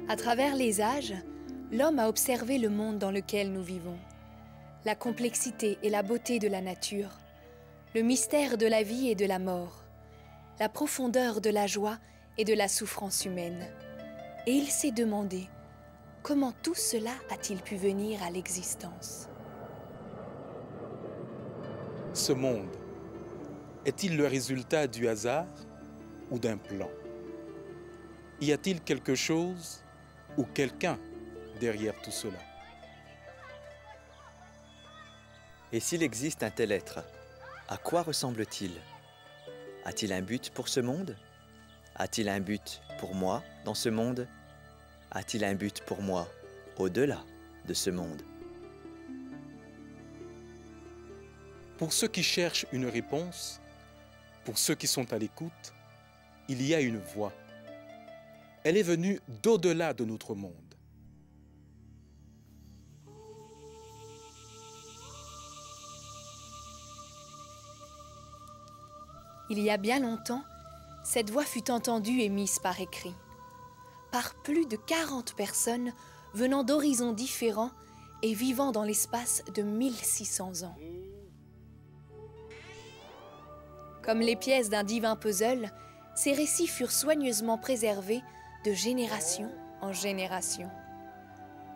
À travers les âges, l'homme a observé le monde dans lequel nous vivons, la complexité et la beauté de la nature, le mystère de la vie et de la mort, la profondeur de la joie et de la souffrance humaine. Et il s'est demandé, comment tout cela a-t-il pu venir à l'existence? Ce monde est-il le résultat du hasard ou d'un plan? Y a-t-il quelque chose ou quelqu'un derrière tout cela? Et s'il existe un tel être, à quoi ressemble-t-il? A-t-il un but pour ce monde? A-t-il un but pour moi dans ce monde? A-t-il un but pour moi au-delà de ce monde? Pour ceux qui cherchent une réponse, pour ceux qui sont à l'écoute, il y a une voix. Elle est venue d'au-delà de notre monde. Il y a bien longtemps, cette voix fut entendue et mise par écrit, par plus de 40 personnes venant d'horizons différents et vivant dans l'espace de 1600 ans. Comme les pièces d'un divin puzzle, ces récits furent soigneusement préservés de génération en génération.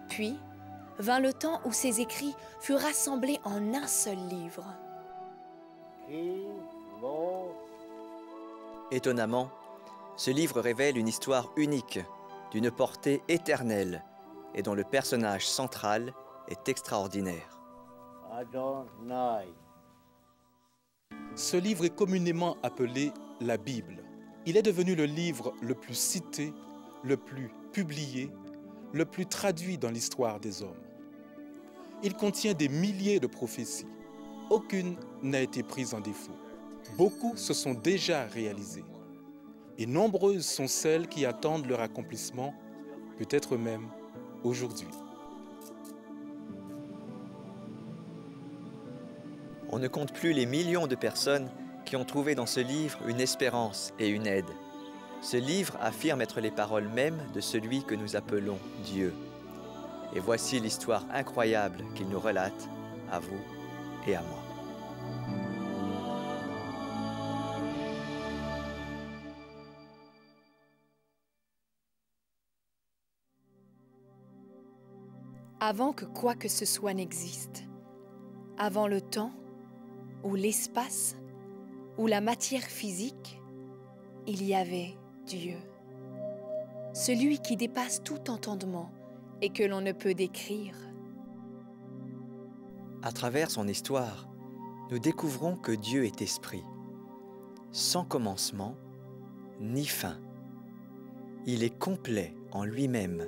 Puis, vint le temps où ces écrits furent rassemblés en un seul livre. Étonnamment, ce livre révèle une histoire unique, d'une portée éternelle, et dont le personnage central est extraordinaire. Ce livre est communément appelé la Bible. Il est devenu le livre le plus cité, le plus publié, le plus traduit dans l'histoire des hommes. Il contient des milliers de prophéties. Aucune n'a été prise en défaut. Beaucoup se sont déjà réalisées. Et nombreuses sont celles qui attendent leur accomplissement, peut-être même aujourd'hui. On ne compte plus les millions de personnes qui ont trouvé dans ce livre une espérance et une aide. Ce livre affirme être les paroles mêmes de celui que nous appelons Dieu. Et voici l'histoire incroyable qu'il nous relate, à vous et à moi. Avant que quoi que ce soit n'existe, avant le temps, ou l'espace, ou la matière physique, il y avait Dieu. Celui qui dépasse tout entendement et que l'on ne peut décrire. À travers son histoire, nous découvrons que Dieu est esprit, sans commencement ni fin. Il est complet en lui-même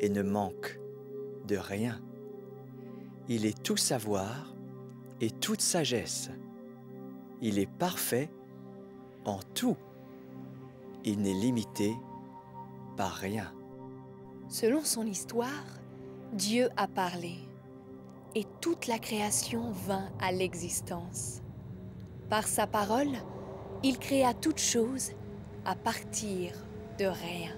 et ne manque de rien. Il est tout savoir et toute sagesse. Il est parfait en tout. Il n'est limité par rien. Selon son histoire, Dieu a parlé et toute la création vint à l'existence. Par sa parole, il créa toutes choses à partir de rien.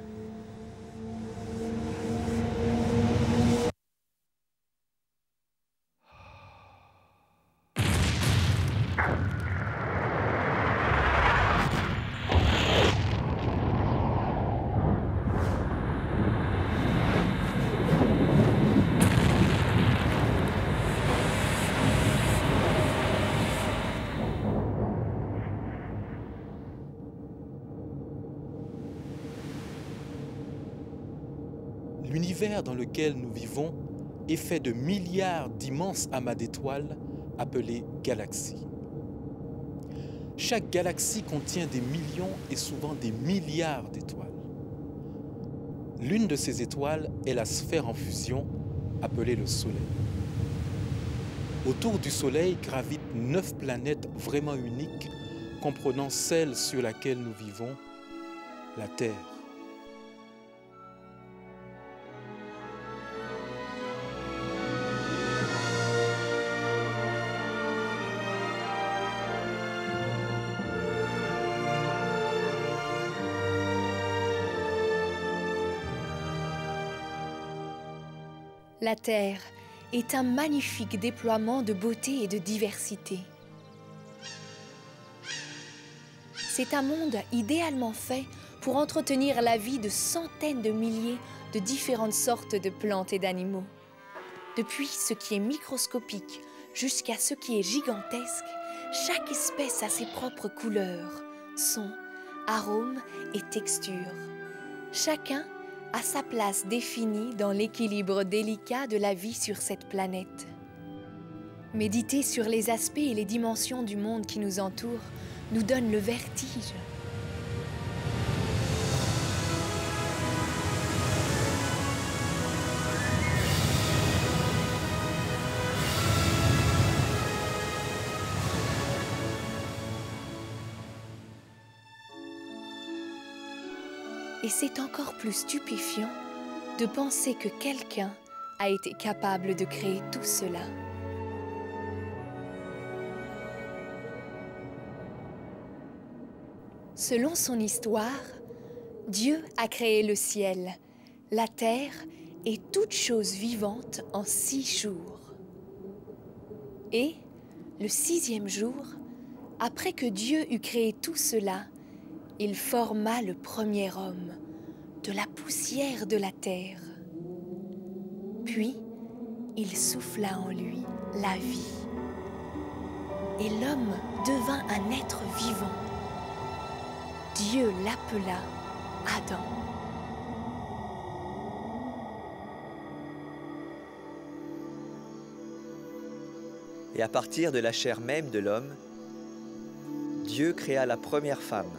L'univers dans lequel nous vivons est fait de milliards d'immenses amas d'étoiles appelées galaxies. Chaque galaxie contient des millions et souvent des milliards d'étoiles. L'une de ces étoiles est la sphère en fusion appelée le Soleil. Autour du Soleil gravitent 9 planètes vraiment uniques, comprenant celle sur laquelle nous vivons, la Terre. La terre est un magnifique déploiement de beauté et de diversité. C'est un monde idéalement fait pour entretenir la vie de centaines de milliers de différentes sortes de plantes et d'animaux. Depuis ce qui est microscopique jusqu'à ce qui est gigantesque, chaque espèce a ses propres couleurs, sons, arômes et textures. Chacun a sa place définie dans l'équilibre délicat de la vie sur cette planète. Méditer sur les aspects et les dimensions du monde qui nous entoure nous donne le vertige. Et c'est encore plus stupéfiant de penser que quelqu'un a été capable de créer tout cela. Selon son histoire, Dieu a créé le ciel, la terre et toute chose vivante en 6 jours. Et, le 6e jour, après que Dieu eut créé tout cela, il forma le premier homme de la poussière de la terre. Puis, il souffla en lui la vie. Et l'homme devint un être vivant. Dieu l'appela Adam. Et à partir de la chair même de l'homme, Dieu créa la première femme.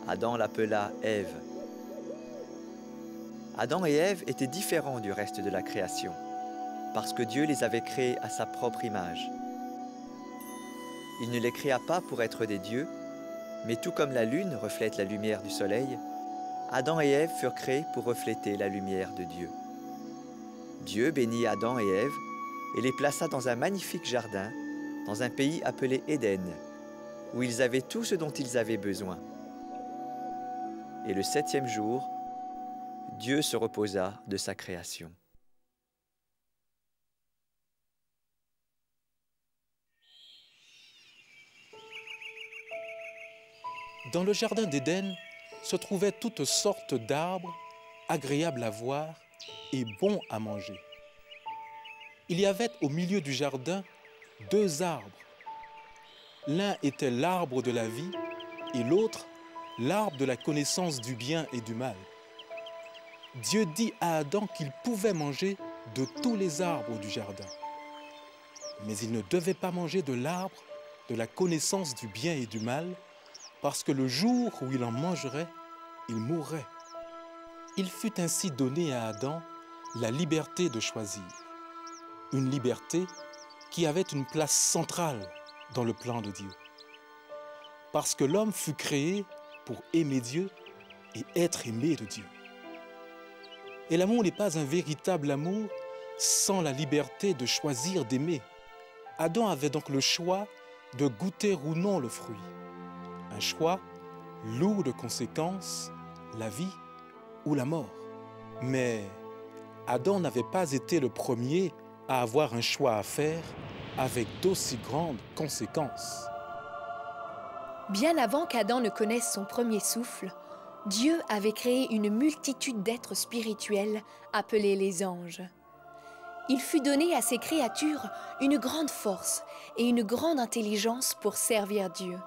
Adam l'appela Ève. Adam et Ève étaient différents du reste de la création, parce que Dieu les avait créés à sa propre image. Il ne les créa pas pour être des dieux, mais tout comme la lune reflète la lumière du soleil, Adam et Ève furent créés pour refléter la lumière de Dieu. Dieu bénit Adam et Ève et les plaça dans un magnifique jardin, dans un pays appelé Éden, où ils avaient tout ce dont ils avaient besoin. Et le 7e jour, Dieu se reposa de sa création. Dans le jardin d'Éden se trouvaient toutes sortes d'arbres, agréables à voir et bons à manger. Il y avait au milieu du jardin 2 arbres. L'un était l'arbre de la vie et l'autre l'arbre de la connaissance du bien et du mal. Dieu dit à Adam qu'il pouvait manger de tous les arbres du jardin. Mais il ne devait pas manger de l'arbre de la connaissance du bien et du mal, parce que le jour où il en mangerait, il mourrait. Il fut ainsi donné à Adam la liberté de choisir. Une liberté qui avait une place centrale dans le plan de Dieu. Parce que l'homme fut créé pour aimer Dieu et être aimé de Dieu. Et l'amour n'est pas un véritable amour sans la liberté de choisir d'aimer. Adam avait donc le choix de goûter ou non le fruit. Un choix lourd de conséquences, la vie ou la mort. Mais Adam n'avait pas été le premier à avoir un choix à faire avec d'aussi grandes conséquences. Bien avant qu'Adam ne connaisse son premier souffle, Dieu avait créé une multitude d'êtres spirituels appelés les anges. Il fut donné à ces créatures une grande force et une grande intelligence pour servir Dieu,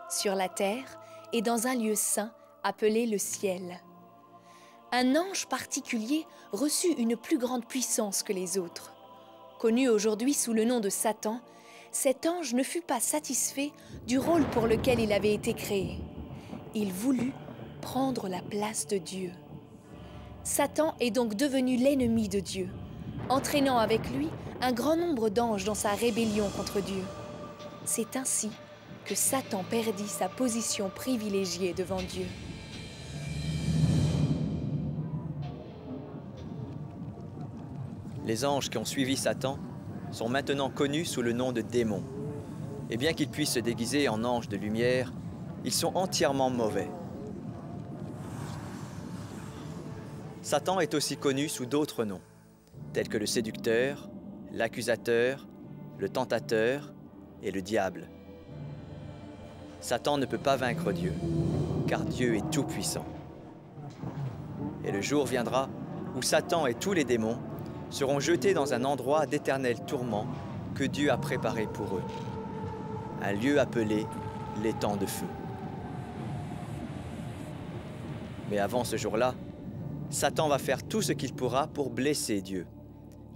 sur la terre et dans un lieu saint appelé le ciel. Un ange particulier reçut une plus grande puissance que les autres. Connu aujourd'hui sous le nom de Satan, cet ange ne fut pas satisfait du rôle pour lequel il avait été créé. Il voulut prendre la place de Dieu. Satan est donc devenu l'ennemi de Dieu, entraînant avec lui un grand nombre d'anges dans sa rébellion contre Dieu. C'est ainsi que Satan perdit sa position privilégiée devant Dieu. Les anges qui ont suivi Satan sont maintenant connus sous le nom de démons. Et bien qu'ils puissent se déguiser en anges de lumière, ils sont entièrement mauvais. Satan est aussi connu sous d'autres noms. tels que le séducteur, l'accusateur, le tentateur et le diable. Satan ne peut pas vaincre Dieu, car Dieu est tout-puissant. Et le jour viendra où Satan et tous les démons seront jetés dans un endroit d'éternel tourment que Dieu a préparé pour eux, un lieu appelé l'étang de feu. Mais avant ce jour-là, Satan va faire tout ce qu'il pourra pour blesser Dieu,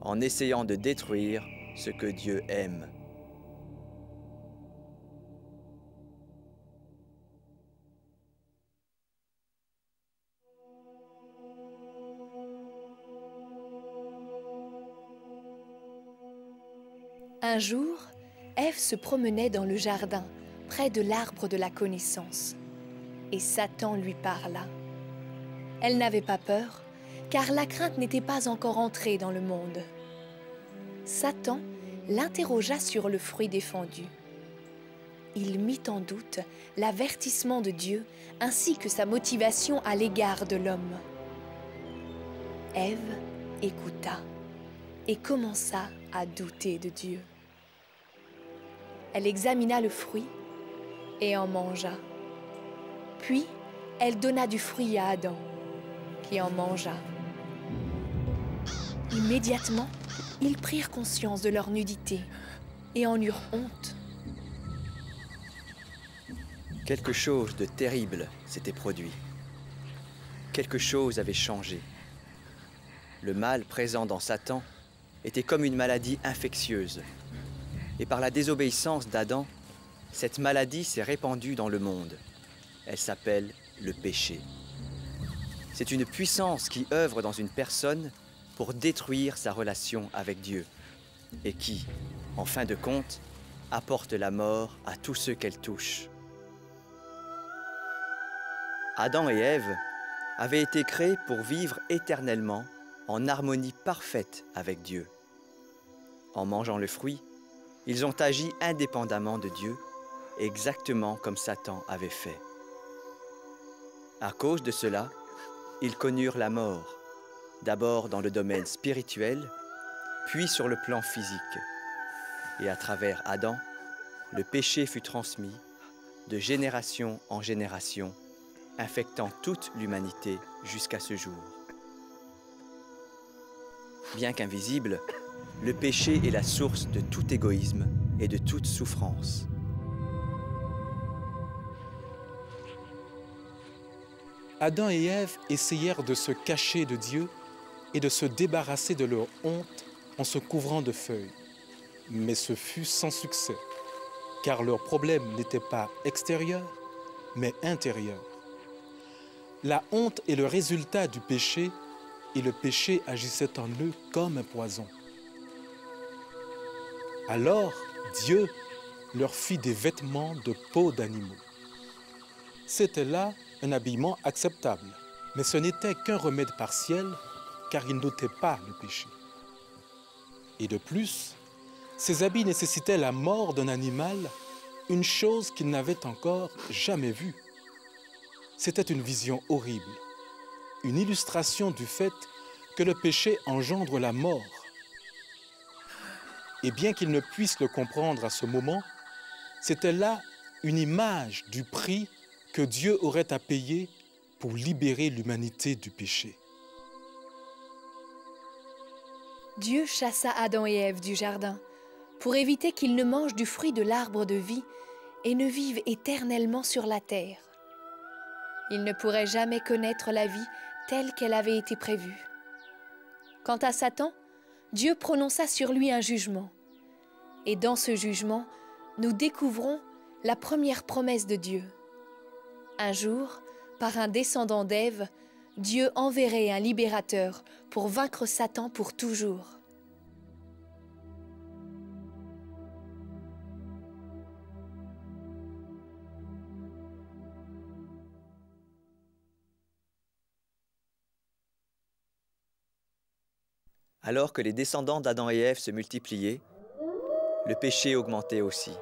en essayant de détruire ce que Dieu aime. Un jour, Ève se promenait dans le jardin, près de l'arbre de la connaissance. Et Satan lui parla. Elle n'avait pas peur, car la crainte n'était pas encore entrée dans le monde. Satan l'interrogea sur le fruit défendu. Il mit en doute l'avertissement de Dieu ainsi que sa motivation à l'égard de l'homme. Ève écouta et commença à douter de Dieu. Elle examina le fruit et en mangea. Puis, elle donna du fruit à Adam, qui en mangea. Immédiatement, ils prirent conscience de leur nudité et en eurent honte. Quelque chose de terrible s'était produit. Quelque chose avait changé. Le mal présent dans Satan était comme une maladie infectieuse. Et par la désobéissance d'Adam, cette maladie s'est répandue dans le monde. Elle s'appelle le péché. C'est une puissance qui œuvre dans une personne pour détruire sa relation avec Dieu et qui, en fin de compte, apporte la mort à tous ceux qu'elle touche. Adam et Ève avaient été créés pour vivre éternellement en harmonie parfaite avec Dieu. En mangeant le fruit, ils ont agi indépendamment de Dieu, exactement comme Satan avait fait. À cause de cela, ils connurent la mort, d'abord dans le domaine spirituel, puis sur le plan physique. Et à travers Adam, le péché fut transmis de génération en génération, infectant toute l'humanité jusqu'à ce jour. Bien qu'invisible, le péché est la source de tout égoïsme et de toute souffrance. Adam et Ève essayèrent de se cacher de Dieu et de se débarrasser de leur honte en se couvrant de feuilles. Mais ce fut sans succès, car leur problème n'était pas extérieur, mais intérieur. La honte est le résultat du péché et le péché agissait en eux comme un poison. Alors Dieu leur fit des vêtements de peau d'animaux. C'était là un habillement acceptable, mais ce n'était qu'un remède partiel car il n'ôtait pas le péché. Et de plus, ces habits nécessitaient la mort d'un animal, une chose qu'ils n'avaient encore jamais vue. C'était une vision horrible, une illustration du fait que le péché engendre la mort. Et bien qu'ils ne puissent le comprendre à ce moment, c'était là une image du prix que Dieu aurait à payer pour libérer l'humanité du péché. Dieu chassa Adam et Ève du jardin pour éviter qu'ils ne mangent du fruit de l'arbre de vie et ne vivent éternellement sur la terre. Ils ne pourraient jamais connaître la vie telle qu'elle avait été prévue. Quant à Satan, Dieu prononça sur lui un jugement. Et dans ce jugement, nous découvrons la première promesse de Dieu. Un jour, par un descendant d'Ève, Dieu enverrait un libérateur pour vaincre Satan pour toujours. Alors que les descendants d'Adam et Ève se multipliaient, le péché augmentait aussi.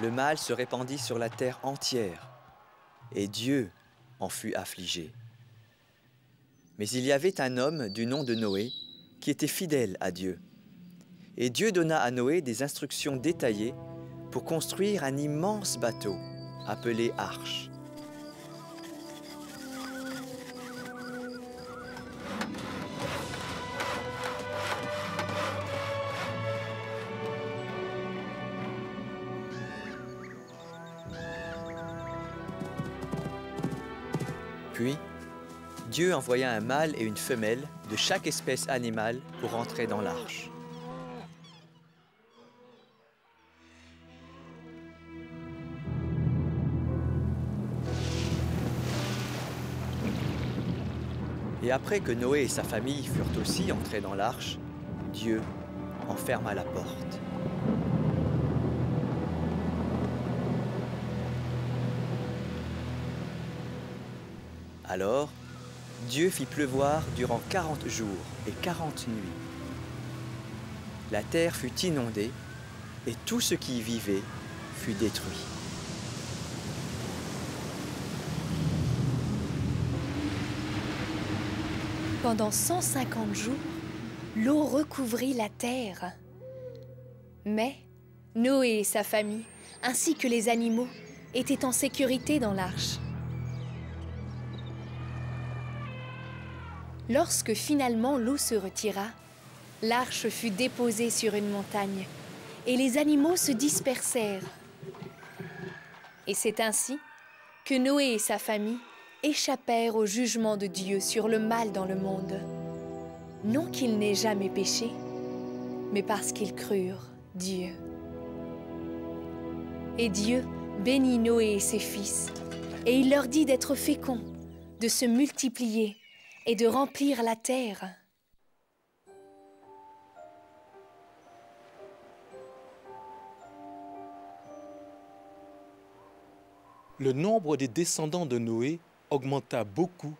Le mal se répandit sur la terre entière, et Dieu en fut affligé. Mais il y avait un homme du nom de Noé qui était fidèle à Dieu. Et Dieu donna à Noé des instructions détaillées pour construire un immense bateau appelé arche. Puis, Dieu envoya un mâle et une femelle de chaque espèce animale pour entrer dans l'arche. Et après que Noé et sa famille furent aussi entrés dans l'arche, Dieu en ferma la porte. Alors, Dieu fit pleuvoir durant 40 jours et 40 nuits. La terre fut inondée et tout ce qui y vivait fut détruit. Pendant 150 jours, l'eau recouvrit la terre. Mais Noé et sa famille, ainsi que les animaux, étaient en sécurité dans l'arche. Lorsque finalement l'eau se retira, l'arche fut déposée sur une montagne et les animaux se dispersèrent. Et c'est ainsi que Noé et sa famille échappèrent au jugement de Dieu sur le mal dans le monde. Non qu'ils n'aient jamais péché, mais parce qu'ils crurent Dieu. Et Dieu bénit Noé et ses fils, et il leur dit d'être féconds, de se multiplier et de remplir la terre. Le nombre des descendants de Noé augmenta beaucoup,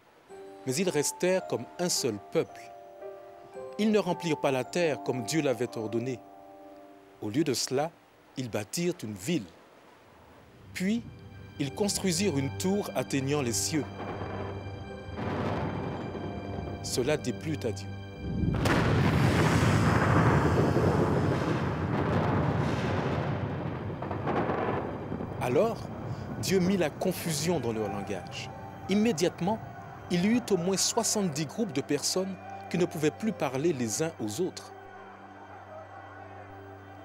mais ils restèrent comme un seul peuple. Ils ne remplirent pas la terre comme Dieu l'avait ordonné. Au lieu de cela, ils bâtirent une ville. Puis, ils construisirent une tour atteignant les cieux. Cela déplut à Dieu. Alors, Dieu mit la confusion dans leur langage. Immédiatement, il y eut au moins 70 groupes de personnes qui ne pouvaient plus parler les uns aux autres.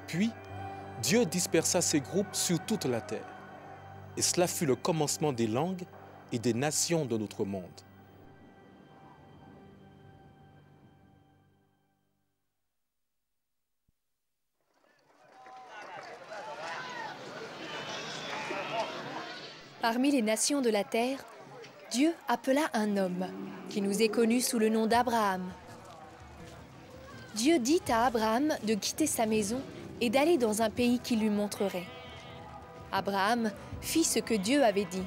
Puis, Dieu dispersa ces groupes sur toute la terre. Et cela fut le commencement des langues et des nations de notre monde. Parmi les nations de la terre, Dieu appela un homme qui nous est connu sous le nom d'Abraham. Dieu dit à Abraham de quitter sa maison et d'aller dans un pays qu'il lui montrerait. Abraham fit ce que Dieu avait dit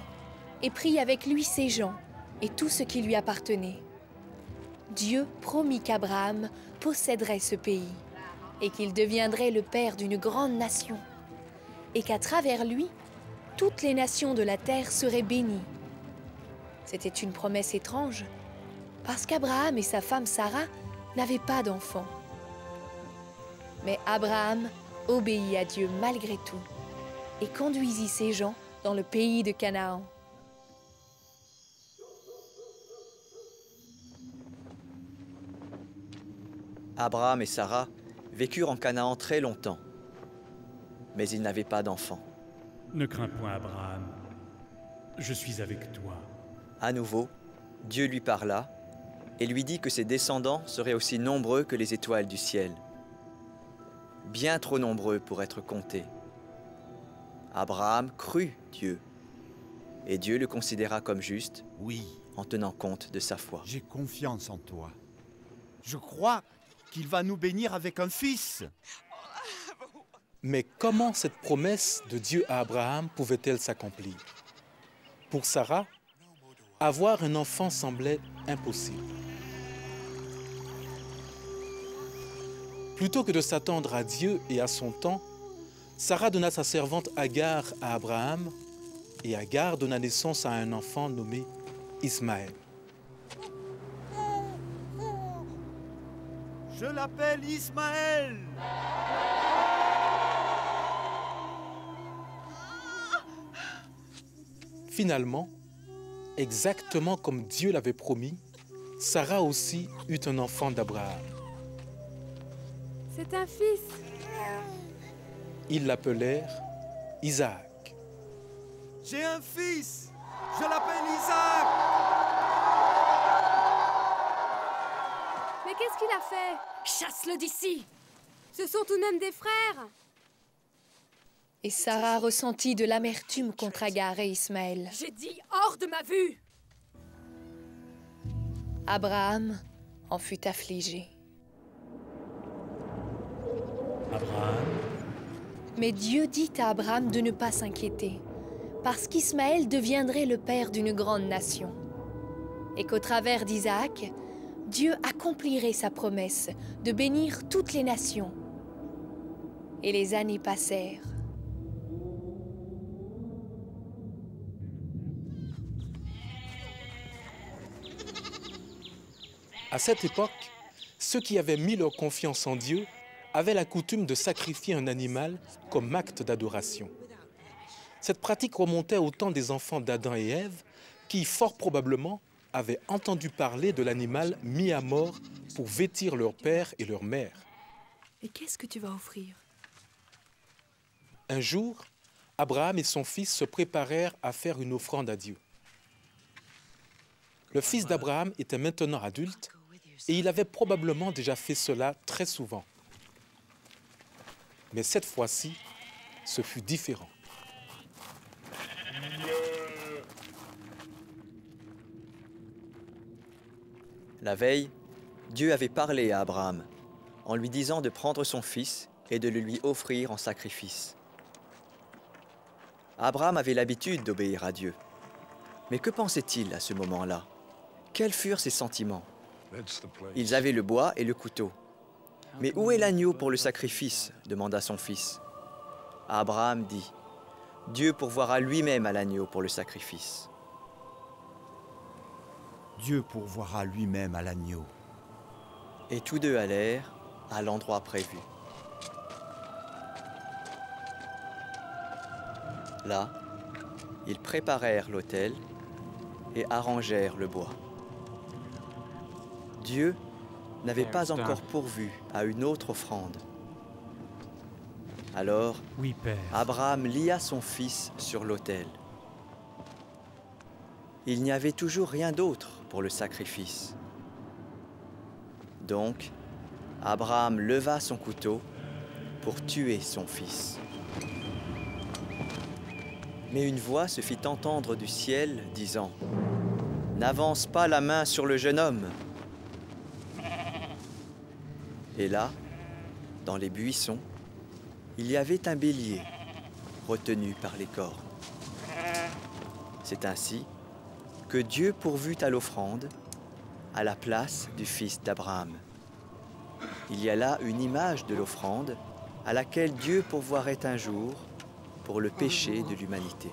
et prit avec lui ses gens et tout ce qui lui appartenait. Dieu promit qu'Abraham posséderait ce pays et qu'il deviendrait le père d'une grande nation et qu'à travers lui, toutes les nations de la terre seraient bénies. C'était une promesse étrange, parce qu'Abraham et sa femme Sarah n'avaient pas d'enfants. Mais Abraham obéit à Dieu malgré tout et conduisit ses gens dans le pays de Canaan. Abraham et Sarah vécurent en Canaan très longtemps, mais ils n'avaient pas d'enfants. Ne crains point, Abraham. Je suis avec toi. À nouveau, Dieu lui parla et lui dit que ses descendants seraient aussi nombreux que les étoiles du ciel. Bien trop nombreux pour être comptés. Abraham crut Dieu, et Dieu le considéra comme juste, Oui, en tenant compte de sa foi. j'ai confiance en toi. Je crois qu'il va nous bénir avec un fils. Mais comment cette promesse de Dieu à Abraham pouvait-elle s'accomplir? Pour Sarah, avoir un enfant semblait impossible. Plutôt que de s'attendre à Dieu et à son temps, Sarah donna sa servante Agar à Abraham et Agar donna naissance à un enfant nommé Ismaël. Je l'appelle Ismaël. Finalement, exactement comme Dieu l'avait promis, Sarah aussi eut un enfant d'Abraham. C'est un fils. Ils l'appelèrent Isaac. J'ai un fils. Je l'appelle Isaac. Mais qu'est-ce qu'il a fait? Chasse-le d'ici! Ce sont tout de même des frères. Et Sarah ressentit de l'amertume contre Agar et Ismaël. J'ai dit hors de ma vue. Abraham en fut affligé. Abraham, Mais Dieu dit à Abraham de ne pas s'inquiéter, parce qu'Ismaël deviendrait le père d'une grande nation, et qu'au travers d'Isaac, Dieu accomplirait sa promesse de bénir toutes les nations. Et les années passèrent. À cette époque, ceux qui avaient mis leur confiance en Dieu avaient la coutume de sacrifier un animal comme acte d'adoration. Cette pratique remontait au temps des enfants d'Adam et Ève qui, fort probablement, avaient entendu parler de l'animal mis à mort pour vêtir leur père et leur mère. Et qu'est-ce que tu vas offrir? Un jour, Abraham et son fils se préparèrent à faire une offrande à Dieu. Le fils d'Abraham était maintenant adulte et il avait probablement déjà fait cela très souvent. Mais cette fois-ci, ce fut différent. La veille, Dieu avait parlé à Abraham en lui disant de prendre son fils et de le lui offrir en sacrifice. Abraham avait l'habitude d'obéir à Dieu. Mais que pensait-il à ce moment-là? Quels furent ses sentiments? Ils avaient le bois et le couteau. Mais où est l'agneau pour le sacrifice? Demanda son fils. Abraham dit, Dieu pourvoira lui-même à l'agneau pour le sacrifice. Dieu pourvoira lui-même à l'agneau. Et tous deux allèrent à l'endroit prévu. Là, ils préparèrent l'autel et arrangèrent le bois. Dieu n'avait pas encore pourvu à une autre offrande. Alors, oui, Père. Abraham lia son fils sur l'autel. Il n'y avait toujours rien d'autre pour le sacrifice. Donc, Abraham leva son couteau pour tuer son fils. Mais une voix se fit entendre du ciel, disant « N'avance pas la main sur le jeune homme !» Et là, dans les buissons, il y avait un bélier retenu par les cornes. C'est ainsi que Dieu pourvut à l'offrande à la place du fils d'Abraham. Il y a là une image de l'offrande à laquelle Dieu pourvoirait un jour pour le péché de l'humanité.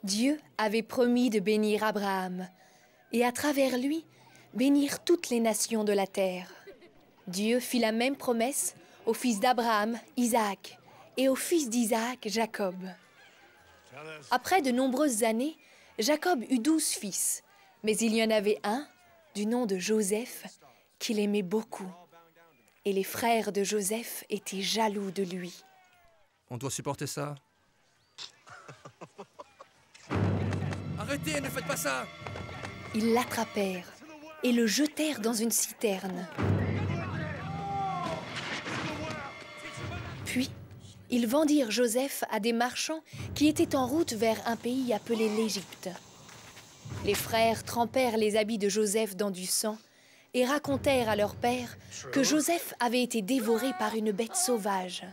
Dieu avait promis de bénir Abraham et à travers lui, bénir toutes les nations de la terre. Dieu fit la même promesse au fils d'Abraham, Isaac, et au fils d'Isaac, Jacob. Après de nombreuses années, Jacob eut 12 fils, mais il y en avait un, du nom de Joseph, qu'il aimait beaucoup. Et les frères de Joseph étaient jaloux de lui. On doit supporter ça. Arrêtez, ne faites pas ça! Ils l'attrapèrent et le jetèrent dans une citerne. Puis, ils vendirent Joseph à des marchands qui étaient en route vers un pays appelé l'Égypte. Les frères trempèrent les habits de Joseph dans du sang et racontèrent à leur père que Joseph avait été dévoré par une bête sauvage.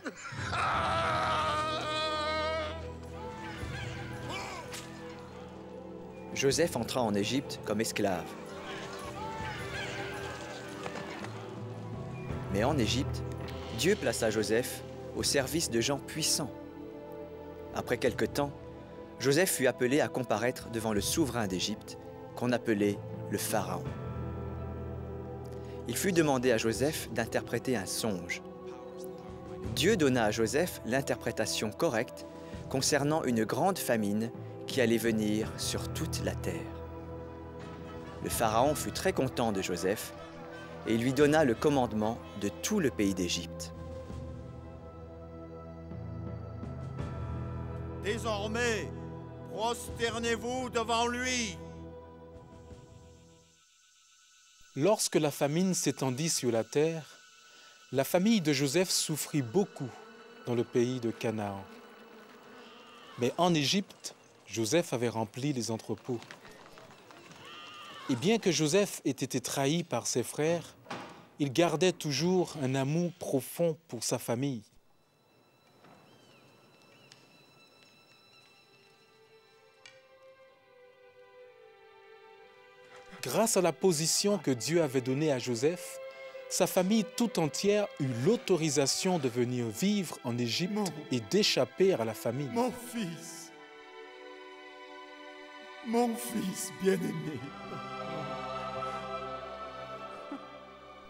Joseph entra en Égypte comme esclave. Mais en Égypte, Dieu plaça Joseph au service de gens puissants. Après quelque temps, Joseph fut appelé à comparaître devant le souverain d'Égypte, qu'on appelait le Pharaon. Il fut demandé à Joseph d'interpréter un songe. Dieu donna à Joseph l'interprétation correcte concernant une grande famine qui allait venir sur toute la terre. Le Pharaon fut très content de Joseph et il lui donna le commandement de tout le pays d'Égypte. Désormais, prosternez-vous devant lui. Lorsque la famine s'étendit sur la terre, la famille de Joseph souffrit beaucoup dans le pays de Canaan. Mais en Égypte, Joseph avait rempli les entrepôts. Et bien que Joseph ait été trahi par ses frères, il gardait toujours un amour profond pour sa famille. Grâce à la position que Dieu avait donnée à Joseph, sa famille tout entière eut l'autorisation de venir vivre en Égypte et d'échapper à la famine. Mon fils bien-aimé.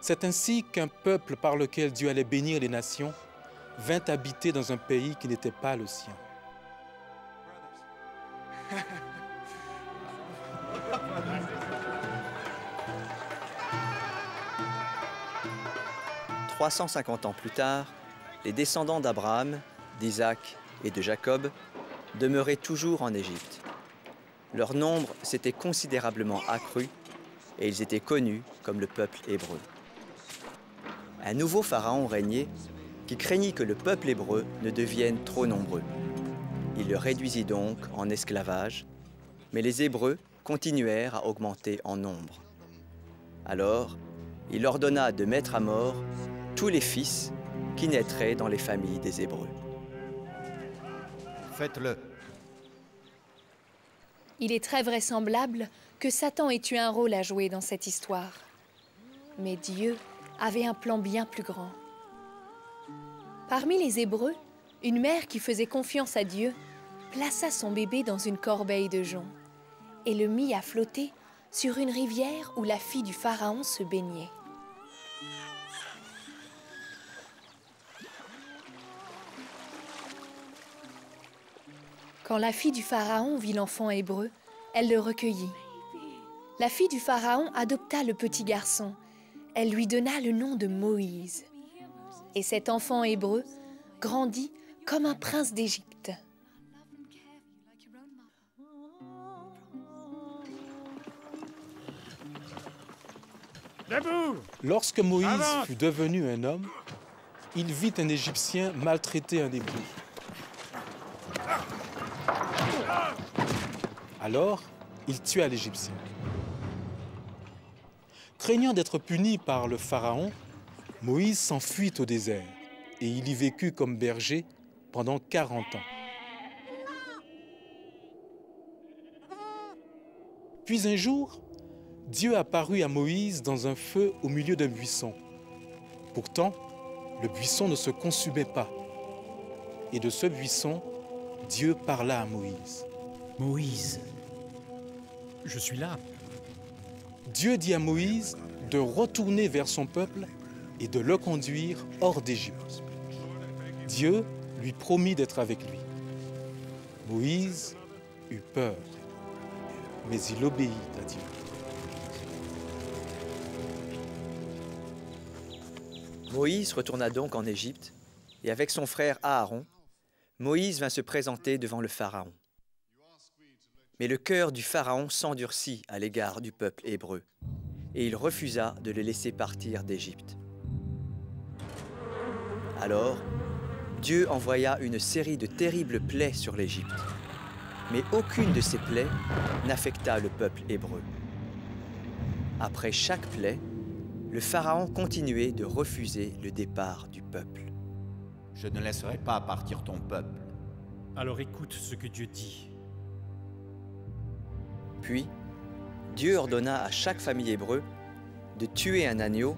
C'est ainsi qu'un peuple par lequel Dieu allait bénir les nations vint habiter dans un pays qui n'était pas le sien. 350 ans plus tard, les descendants d'Abraham, d'Isaac et de Jacob demeuraient toujours en Égypte. Leur nombre s'était considérablement accru et ils étaient connus comme le peuple hébreu. Un nouveau pharaon régnait qui craignit que le peuple hébreu ne devienne trop nombreux. Il le réduisit donc en esclavage, mais les Hébreux continuèrent à augmenter en nombre. Alors, il ordonna de mettre à mort tous les fils qui naîtraient dans les familles des Hébreux. Faites-le. Il est très vraisemblable que Satan ait eu un rôle à jouer dans cette histoire. Mais Dieu avait un plan bien plus grand. Parmi les Hébreux, une mère qui faisait confiance à Dieu plaça son bébé dans une corbeille de jonc et le mit à flotter sur une rivière où la fille du Pharaon se baignait. Quand la fille du Pharaon vit l'enfant hébreu, elle le recueillit. La fille du Pharaon adopta le petit garçon. Elle lui donna le nom de Moïse. Et cet enfant hébreu grandit comme un prince d'Égypte. Debout! Lorsque Moïse Avance! fut devenu un homme, il vit un Égyptien maltraiter un Hébreu. Alors, il tua l'Égyptien. Craignant d'être puni par le Pharaon, Moïse s'enfuit au désert et il y vécut comme berger pendant 40 ans. Puis un jour, Dieu apparut à Moïse dans un feu au milieu d'un buisson. Pourtant, le buisson ne se consumait pas. Et de ce buisson, Dieu parla à Moïse. Moïse, je suis là. Dieu dit à Moïse de retourner vers son peuple et de le conduire hors d'Égypte. Dieu lui promit d'être avec lui. Moïse eut peur, mais il obéit à Dieu. Moïse retourna donc en Égypte, et avec son frère Aaron, Moïse vint se présenter devant le Pharaon. Mais le cœur du Pharaon s'endurcit à l'égard du peuple hébreu, et il refusa de le laisser partir d'Égypte. Alors, Dieu envoya une série de terribles plaies sur l'Égypte, mais aucune de ces plaies n'affecta le peuple hébreu. Après chaque plaie, le Pharaon continuait de refuser le départ du peuple. Je ne laisserai pas partir ton peuple. Alors écoute ce que Dieu dit. Puis, Dieu ordonna à chaque famille hébreu de tuer un agneau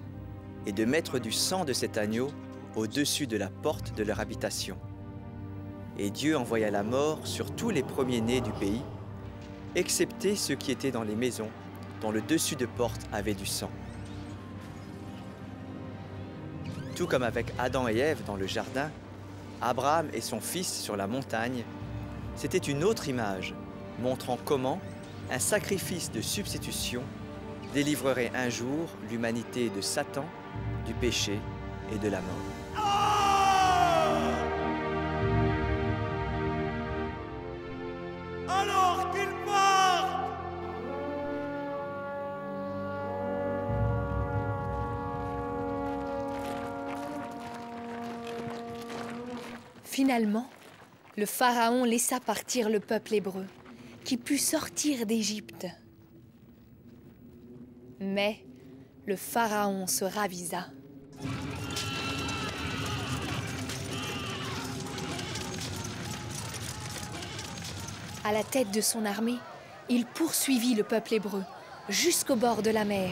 et de mettre du sang de cet agneau au-dessus de la porte de leur habitation. Et Dieu envoya la mort sur tous les premiers-nés du pays, excepté ceux qui étaient dans les maisons, dont le dessus de porte avait du sang. Tout comme avec Adam et Ève dans le jardin, Abraham et son fils sur la montagne, c'était une autre image montrant comment un sacrifice de substitution délivrerait un jour l'humanité de Satan, du péché et de la mort. Alors qu'il part! Finalement, le Pharaon laissa partir le peuple hébreu, qui put sortir d'Égypte. Mais le Pharaon se ravisa. À la tête de son armée, il poursuivit le peuple hébreu jusqu'au bord de la mer.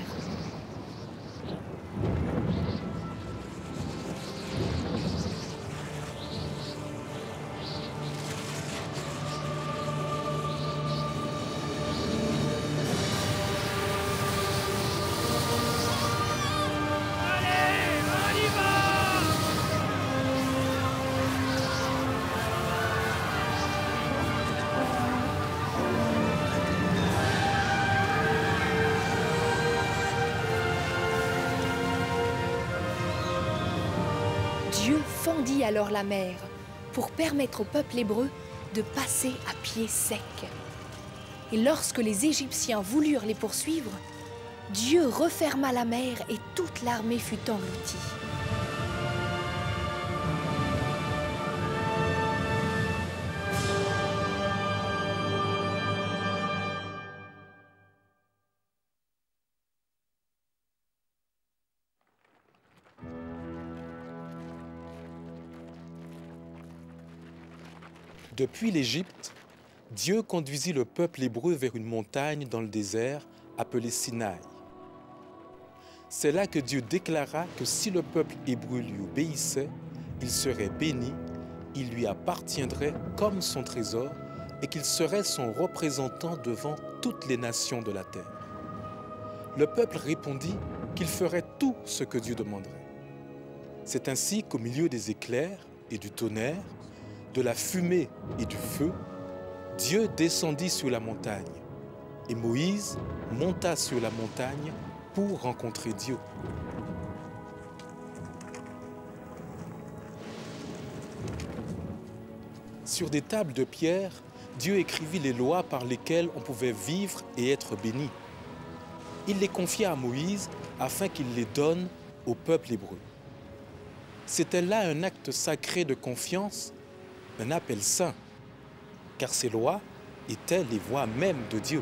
Dieu fendit alors la mer pour permettre au peuple hébreu de passer à pied sec. Et lorsque les Égyptiens voulurent les poursuivre, Dieu referma la mer et toute l'armée fut engloutie. Depuis l'Égypte, Dieu conduisit le peuple hébreu vers une montagne dans le désert appelée Sinaï. C'est là que Dieu déclara que si le peuple hébreu lui obéissait, il serait béni, il lui appartiendrait comme son trésor et qu'il serait son représentant devant toutes les nations de la terre. Le peuple répondit qu'il ferait tout ce que Dieu demanderait. C'est ainsi qu'au milieu des éclairs et du tonnerre, de la fumée et du feu, Dieu descendit sur la montagne et Moïse monta sur la montagne pour rencontrer Dieu. Sur des tables de pierre, Dieu écrivit les lois par lesquelles on pouvait vivre et être béni. Il les confia à Moïse afin qu'il les donne au peuple hébreu. C'était là un acte sacré de confiance, un appel saint, car ces lois étaient les voies mêmes de Dieu.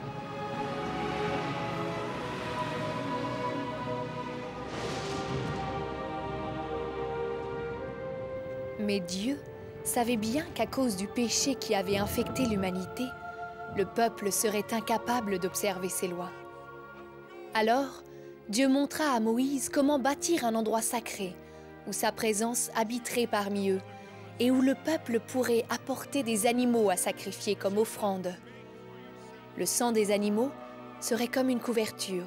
Mais Dieu savait bien qu'à cause du péché qui avait infecté l'humanité, le peuple serait incapable d'observer ces lois. Alors, Dieu montra à Moïse comment bâtir un endroit sacré, où sa présence habiterait parmi eux, et où le peuple pourrait apporter des animaux à sacrifier comme offrande. Le sang des animaux serait comme une couverture,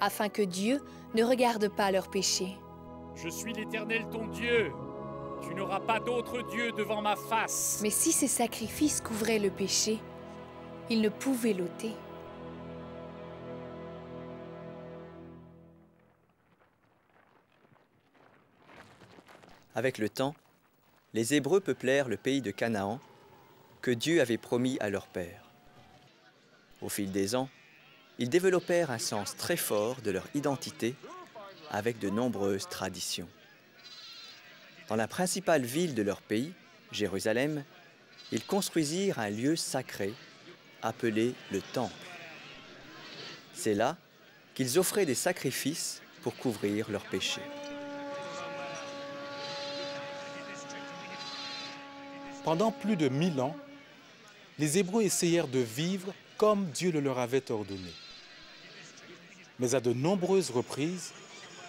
afin que Dieu ne regarde pas leurs péchés. Je suis l'Éternel ton Dieu. Tu n'auras pas d'autre Dieu devant ma face. Mais si ces sacrifices couvraient le péché, ils ne pouvaient l'ôter. Avec le temps, les Hébreux peuplèrent le pays de Canaan que Dieu avait promis à leur père. Au fil des ans, ils développèrent un sens très fort de leur identité avec de nombreuses traditions. Dans la principale ville de leur pays, Jérusalem, ils construisirent un lieu sacré appelé le Temple. C'est là qu'ils offraient des sacrifices pour couvrir leurs péchés. Pendant plus de 1000 ans, les Hébreux essayèrent de vivre comme Dieu le leur avait ordonné. Mais à de nombreuses reprises,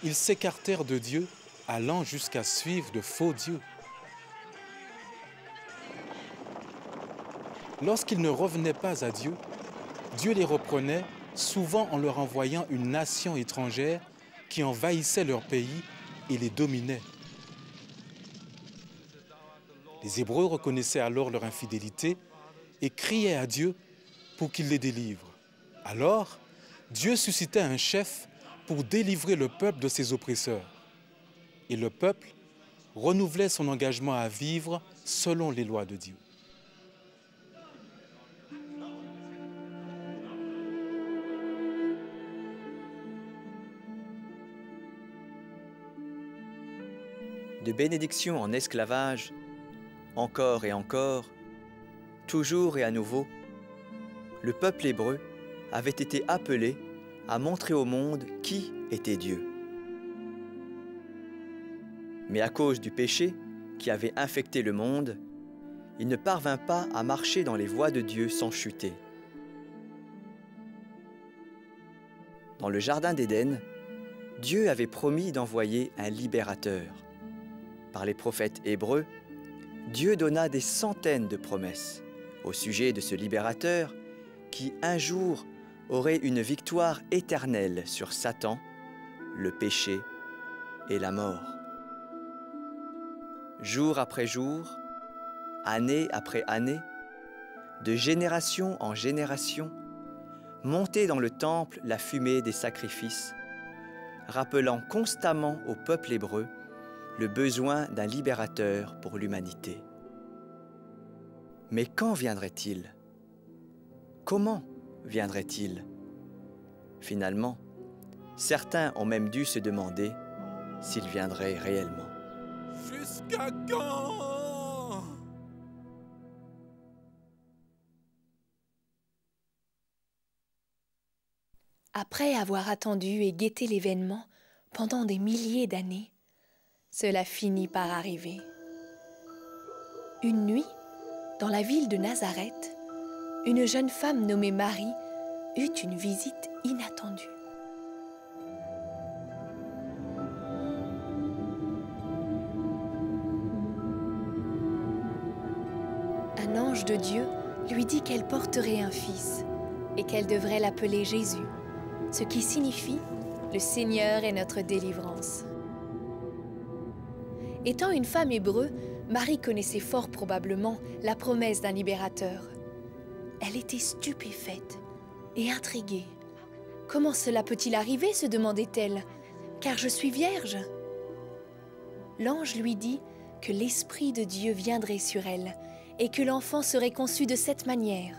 ils s'écartèrent de Dieu, allant jusqu'à suivre de faux dieux. Lorsqu'ils ne revenaient pas à Dieu, Dieu les reprenait, souvent en leur envoyant une nation étrangère qui envahissait leur pays et les dominait. Les Hébreux reconnaissaient alors leur infidélité et criaient à Dieu pour qu'il les délivre. Alors, Dieu suscitait un chef pour délivrer le peuple de ses oppresseurs. Et le peuple renouvelait son engagement à vivre selon les lois de Dieu. De bénédiction en esclavage, encore et encore, toujours et à nouveau, le peuple hébreu avait été appelé à montrer au monde qui était Dieu. Mais à cause du péché qui avait infecté le monde, il ne parvint pas à marcher dans les voies de Dieu sans chuter. Dans le jardin d'Éden, Dieu avait promis d'envoyer un libérateur. Par les prophètes hébreux, Dieu donna des centaines de promesses au sujet de ce libérateur qui, un jour, aurait une victoire éternelle sur Satan, le péché et la mort. Jour après jour, année après année, de génération en génération, montait dans le temple la fumée des sacrifices, rappelant constamment au peuple hébreu le besoin d'un libérateur pour l'humanité. Mais quand viendrait-il? Comment viendrait-il? Finalement, certains ont même dû se demander s'il viendrait réellement. Jusqu'à quand? Après avoir attendu et guetté l'événement pendant des milliers d'années, cela finit par arriver. Une nuit, dans la ville de Nazareth, une jeune femme nommée Marie eut une visite inattendue. Un ange de Dieu lui dit qu'elle porterait un fils et qu'elle devrait l'appeler Jésus, ce qui signifie « Le Seigneur est notre délivrance ». Étant une femme hébreu, Marie connaissait fort probablement la promesse d'un libérateur. Elle était stupéfaite et intriguée. « Comment cela peut-il arriver ?» se demandait-elle, « car je suis vierge. » L'ange lui dit que l'Esprit de Dieu viendrait sur elle et que l'enfant serait conçu de cette manière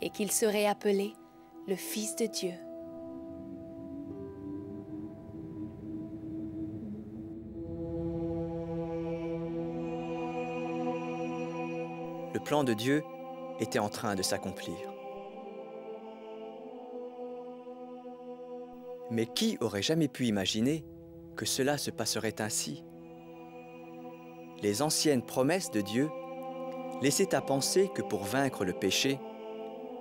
et qu'il serait appelé le Fils de Dieu. Le plan de Dieu était en train de s'accomplir. Mais qui aurait jamais pu imaginer que cela se passerait ainsi? Les anciennes promesses de Dieu laissaient à penser que pour vaincre le péché,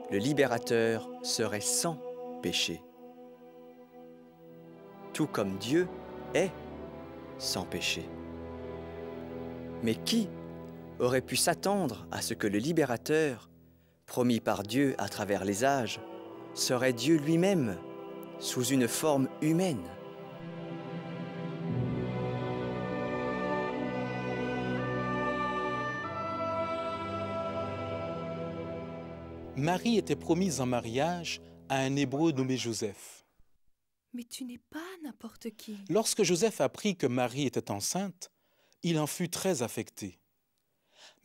le libérateur serait sans péché. Tout comme Dieu est sans péché. Mais qui aurait pu s'attendre à ce que le libérateur, promis par Dieu à travers les âges, serait Dieu lui-même, sous une forme humaine? Marie était promise en mariage à un Hébreu nommé Joseph. Mais tu n'es pas n'importe qui. Lorsque Joseph apprit que Marie était enceinte, il en fut très affecté.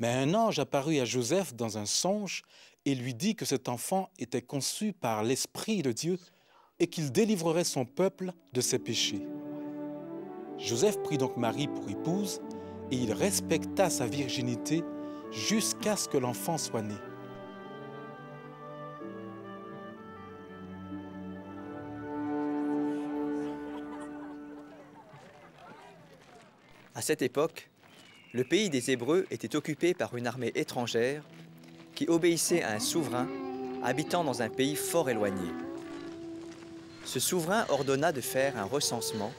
Mais un ange apparut à Joseph dans un songe et lui dit que cet enfant était conçu par l'Esprit de Dieu et qu'il délivrerait son peuple de ses péchés. Joseph prit donc Marie pour épouse et il respecta sa virginité jusqu'à ce que l'enfant soit né. À cette époque, le pays des Hébreux était occupé par une armée étrangère qui obéissait à un souverain habitant dans un pays fort éloigné. Ce souverain ordonna de faire un recensement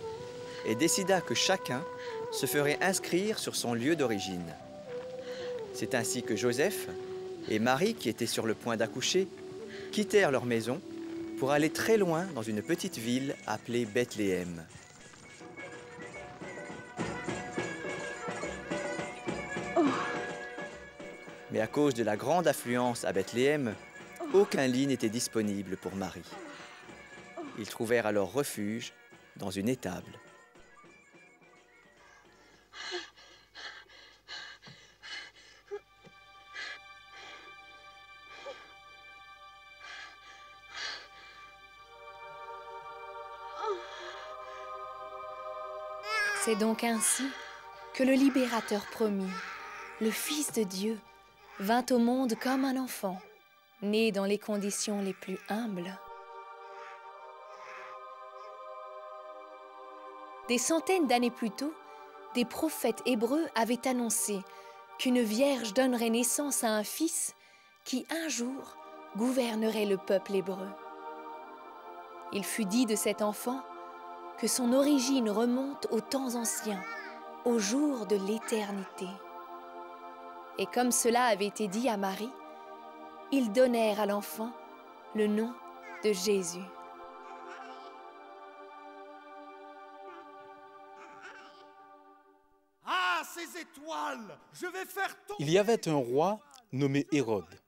et décida que chacun se ferait inscrire sur son lieu d'origine. C'est ainsi que Joseph et Marie, qui étaient sur le point d'accoucher, quittèrent leur maison pour aller très loin dans une petite ville appelée Bethléem. Mais à cause de la grande affluence à Bethléem, aucun lit n'était disponible pour Marie. Ils trouvèrent alors refuge dans une étable. C'est donc ainsi que le libérateur promis, le Fils de Dieu, vint au monde comme un enfant, né dans les conditions les plus humbles. Des centaines d'années plus tôt, des prophètes hébreux avaient annoncé qu'une vierge donnerait naissance à un fils qui, un jour, gouvernerait le peuple hébreu. Il fut dit de cet enfant que son origine remonte aux temps anciens, au jour de l'éternité. Et comme cela avait été dit à Marie, ils donnèrent à l'enfant le nom de Jésus. Ah, ces étoiles! Je vais faire tomber... Il y avait un roi nommé Hérode.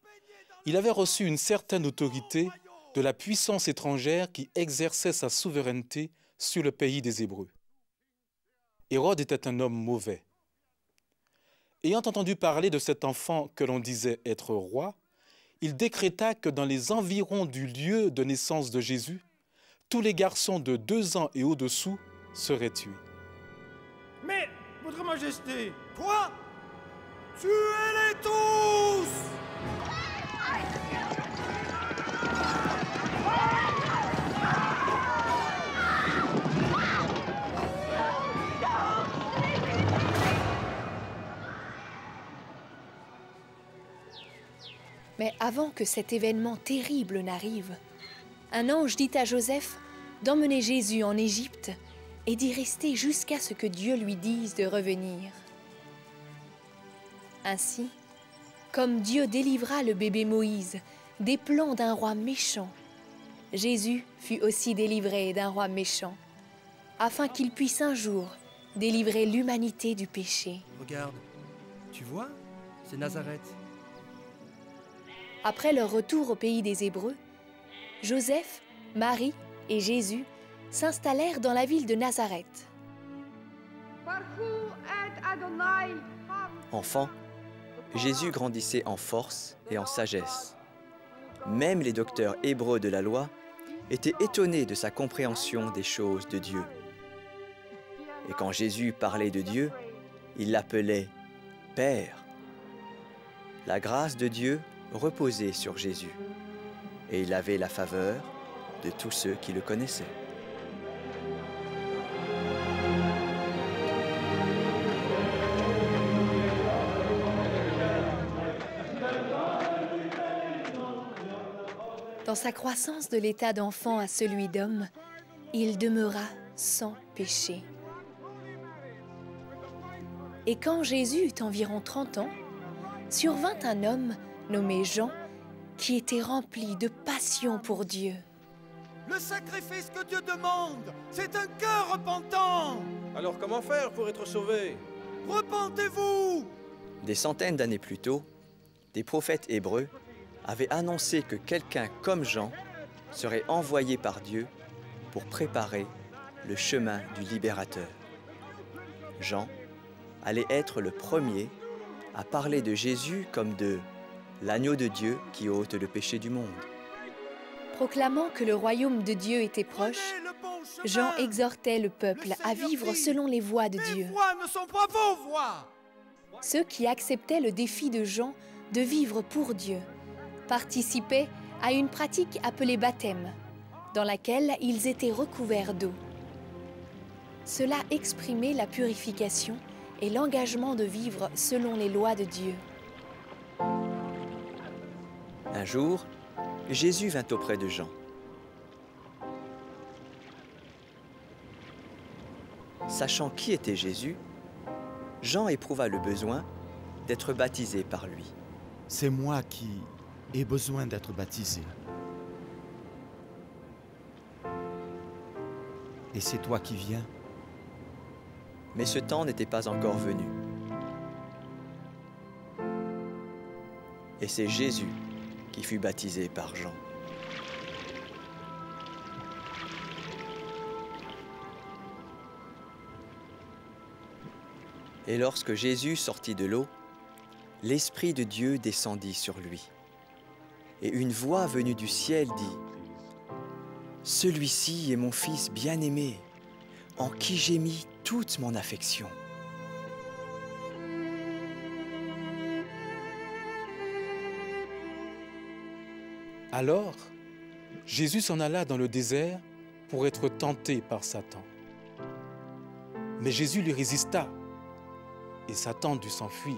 Il avait reçu une certaine autorité de la puissance étrangère qui exerçait sa souveraineté sur le pays des Hébreux. Hérode était un homme mauvais. Ayant entendu parler de cet enfant que l'on disait être roi, il décréta que dans les environs du lieu de naissance de Jésus, tous les garçons de 2 ans et au-dessous seraient tués. Mais, Votre Majesté, quoi? Tuez-les tous! Mais avant que cet événement terrible n'arrive, un ange dit à Joseph d'emmener Jésus en Égypte et d'y rester jusqu'à ce que Dieu lui dise de revenir. Ainsi, comme Dieu délivra le bébé Moïse des plans d'un roi méchant, Jésus fut aussi délivré d'un roi méchant, afin qu'il puisse un jour délivrer l'humanité du péché. Regarde, tu vois? C'est Nazareth. Après leur retour au pays des Hébreux, Joseph, Marie et Jésus s'installèrent dans la ville de Nazareth. Enfant, Jésus grandissait en force et en sagesse. Même les docteurs hébreux de la loi étaient étonnés de sa compréhension des choses de Dieu. Et quand Jésus parlait de Dieu, il l'appelait Père. La grâce de Dieu reposait sur Jésus, et il avait la faveur de tous ceux qui le connaissaient. Dans sa croissance de l'état d'enfant à celui d'homme, il demeura sans péché. Et quand Jésus eut environ 30 ans, survint un homme nommé Jean, qui était rempli de passion pour Dieu. Le sacrifice que Dieu demande, c'est un cœur repentant. Alors comment faire pour être sauvé? Repentez-vous! Des centaines d'années plus tôt, des prophètes hébreux avaient annoncé que quelqu'un comme Jean serait envoyé par Dieu pour préparer le chemin du libérateur. Jean allait être le premier à parler de Jésus comme de l'agneau de Dieu qui ôte le péché du monde. Proclamant que le royaume de Dieu était proche, Jean exhortait le peuple à vivre selon les voies de Dieu. Mes voies ne sont pas vos voies! Ceux qui acceptaient le défi de Jean de vivre pour Dieu participaient à une pratique appelée baptême, dans laquelle ils étaient recouverts d'eau. Cela exprimait la purification et l'engagement de vivre selon les lois de Dieu. Un jour, Jésus vint auprès de Jean. Sachant qui était Jésus, Jean éprouva le besoin d'être baptisé par lui. C'est moi qui ai besoin d'être baptisé. Et c'est toi qui viens. Mais ce temps n'était pas encore venu. Et c'est Jésus qui fut baptisé par Jean. Et lorsque Jésus sortit de l'eau, l'Esprit de Dieu descendit sur lui. Et une voix venue du ciel dit : « Celui-ci est mon Fils bien-aimé, en qui j'ai mis toute mon affection. » Alors, Jésus s'en alla dans le désert pour être tenté par Satan. Mais Jésus lui résista et Satan dut s'enfuir.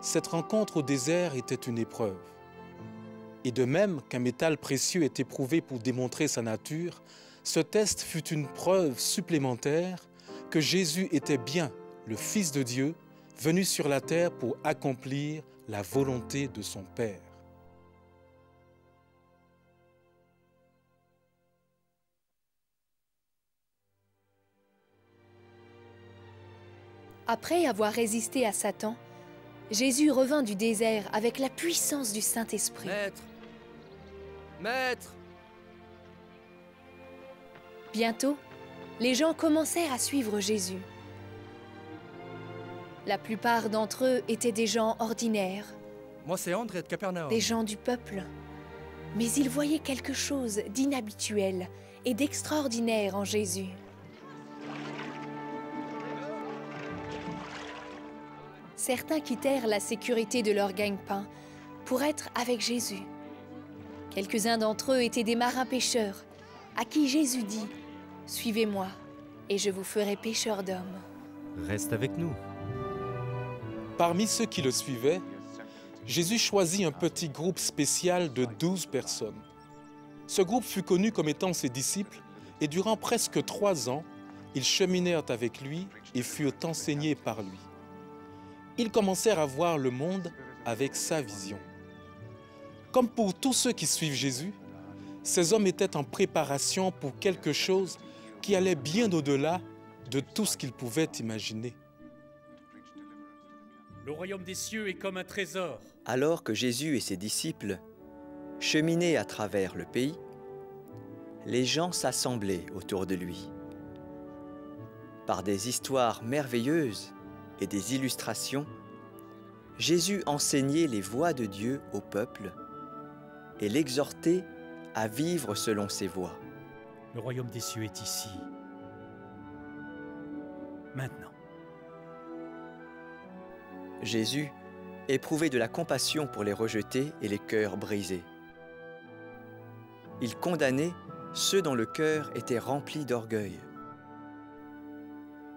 Cette rencontre au désert était une épreuve. Et de même qu'un métal précieux est éprouvé pour démontrer sa nature, ce test fut une preuve supplémentaire que Jésus était bien le Fils de Dieu, venu sur la terre pour accomplir la volonté de son Père. Après avoir résisté à Satan, Jésus revint du désert avec la puissance du Saint-Esprit. Maître! Maître! Bientôt, les gens commencèrent à suivre Jésus. La plupart d'entre eux étaient des gens ordinaires, Moi, c'est André de Capernaum. des gens du peuple. Mais ils voyaient quelque chose d'inhabituel et d'extraordinaire en Jésus. Certains quittèrent la sécurité de leur gagne-pain pour être avec Jésus. Quelques-uns d'entre eux étaient des marins pêcheurs, à qui Jésus dit « Suivez-moi, et je vous ferai pêcheurs d'hommes. » Reste avec nous. Parmi ceux qui le suivaient, Jésus choisit un petit groupe spécial de 12 personnes. Ce groupe fut connu comme étant ses disciples, et durant presque 3 ans, ils cheminèrent avec lui et furent enseignés par lui. Ils commencèrent à voir le monde avec sa vision. Comme pour tous ceux qui suivent Jésus, ces hommes étaient en préparation pour quelque chose qui allait bien au-delà de tout ce qu'ils pouvaient imaginer. Le royaume des cieux est comme un trésor. Alors que Jésus et ses disciples cheminaient à travers le pays, les gens s'assemblaient autour de lui. Par des histoires merveilleuses et des illustrations, Jésus enseignait les voies de Dieu au peuple et l'exhortait à vivre selon ses voies. Le royaume des cieux est ici. Maintenant. Jésus éprouvait de la compassion pour les rejetés et les cœurs brisés. Il condamnait ceux dont le cœur était rempli d'orgueil.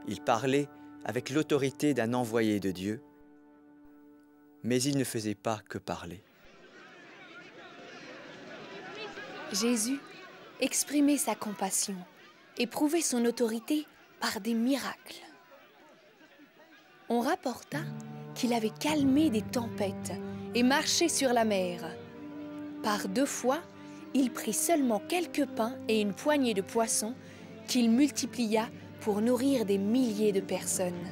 Il parlait avec l'autorité d'un envoyé de Dieu, mais il ne faisait pas que parler. Jésus exprimait sa compassion et prouvait son autorité par des miracles. On rapporta qu'il avait calmé des tempêtes et marché sur la mer. Par 2 fois, il prit seulement quelques pains et une poignée de poissons qu'il multiplia pour nourrir des milliers de personnes.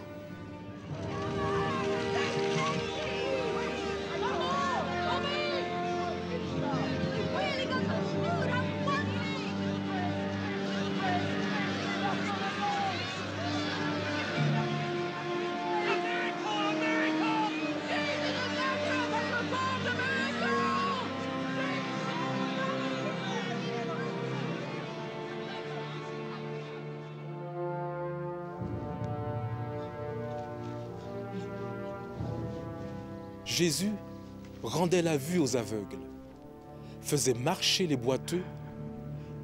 Jésus rendait la vue aux aveugles, faisait marcher les boiteux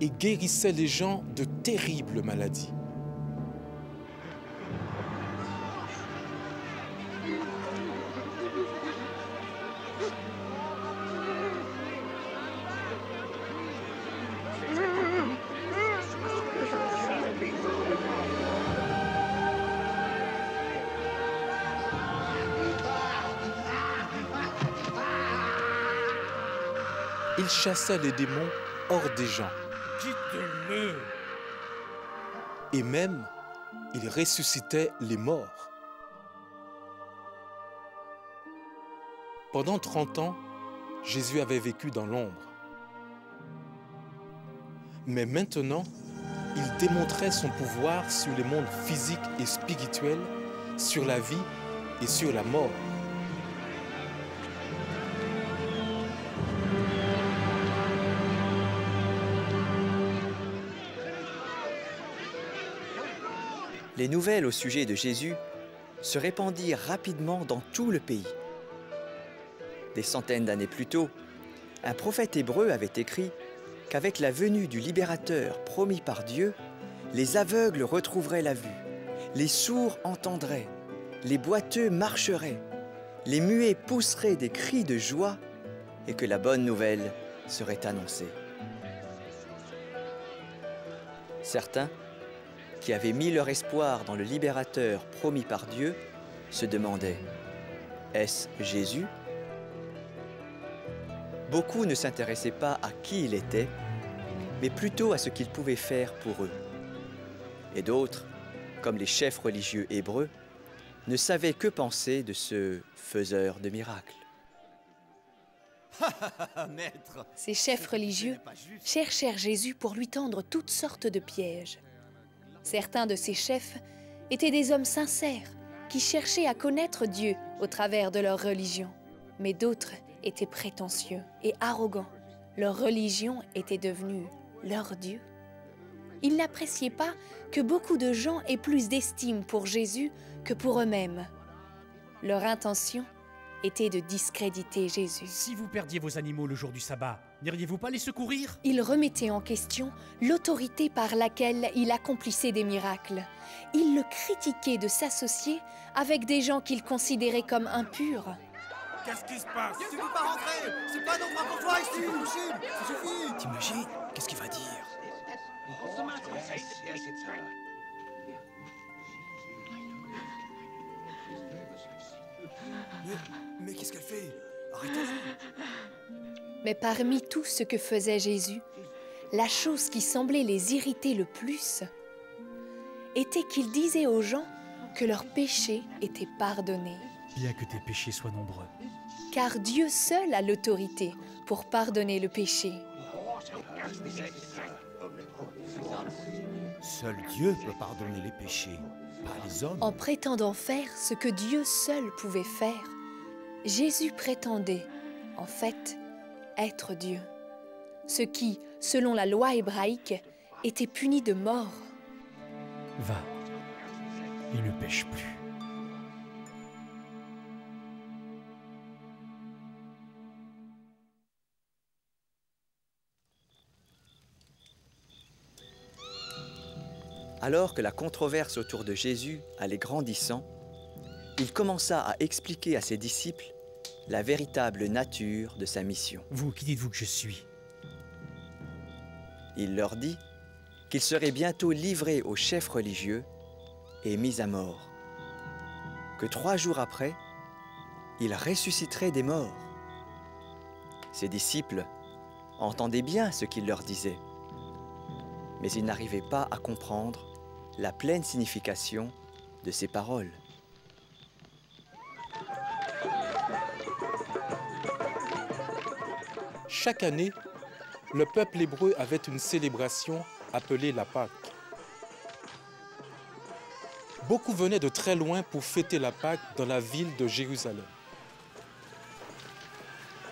et guérissait les gens de terribles maladies. Il chassait les démons hors des gens. Quitte-le! Et même, il ressuscitait les morts. Pendant 30 ans, Jésus avait vécu dans l'ombre. Mais maintenant, il démontrait son pouvoir sur les mondes physiques et spirituels, sur la vie et sur la mort. Les nouvelles au sujet de Jésus se répandirent rapidement dans tout le pays. Des centaines d'années plus tôt, un prophète hébreu avait écrit qu'avec la venue du libérateur promis par Dieu, les aveugles retrouveraient la vue, les sourds entendraient, les boiteux marcheraient, les muets pousseraient des cris de joie et que la bonne nouvelle serait annoncée. Certains, qui avaient mis leur espoir dans le libérateur promis par Dieu, se demandaient « Est-ce Jésus ?» Beaucoup ne s'intéressaient pas à qui il était, mais plutôt à ce qu'il pouvait faire pour eux. Et d'autres, comme les chefs religieux hébreux, ne savaient que penser de ce faiseur de miracles. Maître, Ces chefs religieux cherchèrent Jésus pour lui tendre toutes sortes de pièges. Certains de ces chefs étaient des hommes sincères qui cherchaient à connaître Dieu au travers de leur religion. Mais d'autres étaient prétentieux et arrogants. Leur religion était devenue leur Dieu. Ils n'appréciaient pas que beaucoup de gens aient plus d'estime pour Jésus que pour eux-mêmes. Leur intention était de discréditer Jésus. Si vous perdiez vos animaux le jour du sabbat, n'iriez-vous pas les secourir? Ils remettaient en question l'autorité par laquelle il accomplissait des miracles. Ils le critiquaient de s'associer avec des gens qu'ils considéraient comme impurs. Qu'est-ce qui se passe? tu peux pas rentrer. C'est pas notre pour toi ici, impossible. Ça suffit. T'imagines? Qu'est-ce qu'il va dire? Mais qu'est-ce qu'elle fait? Arrêtez-la. Mais parmi tout ce que faisait Jésus, la chose qui semblait les irriter le plus était qu'il disait aux gens que leurs péchés étaient pardonnés. Bien que tes péchés soient nombreux. Car Dieu seul a l'autorité pour pardonner le péché. Seul Dieu peut pardonner les péchés, pas les hommes. En prétendant faire ce que Dieu seul pouvait faire, Jésus prétendait, en fait, être Dieu. Ce qui, selon la loi hébraïque, était puni de mort. Va, il ne pêche plus. Alors que la controverse autour de Jésus allait grandissant, il commença à expliquer à ses disciples la véritable nature de sa mission. Vous, qui dites-vous que je suis? Il leur dit qu'il serait bientôt livré aux chefs religieux et mis à mort, que 3 jours après, il ressusciterait des morts. Ses disciples entendaient bien ce qu'il leur disait, mais ils n'arrivaient pas à comprendre la pleine signification de ces paroles. Chaque année, le peuple hébreu avait une célébration appelée la Pâque. Beaucoup venaient de très loin pour fêter la Pâque dans la ville de Jérusalem.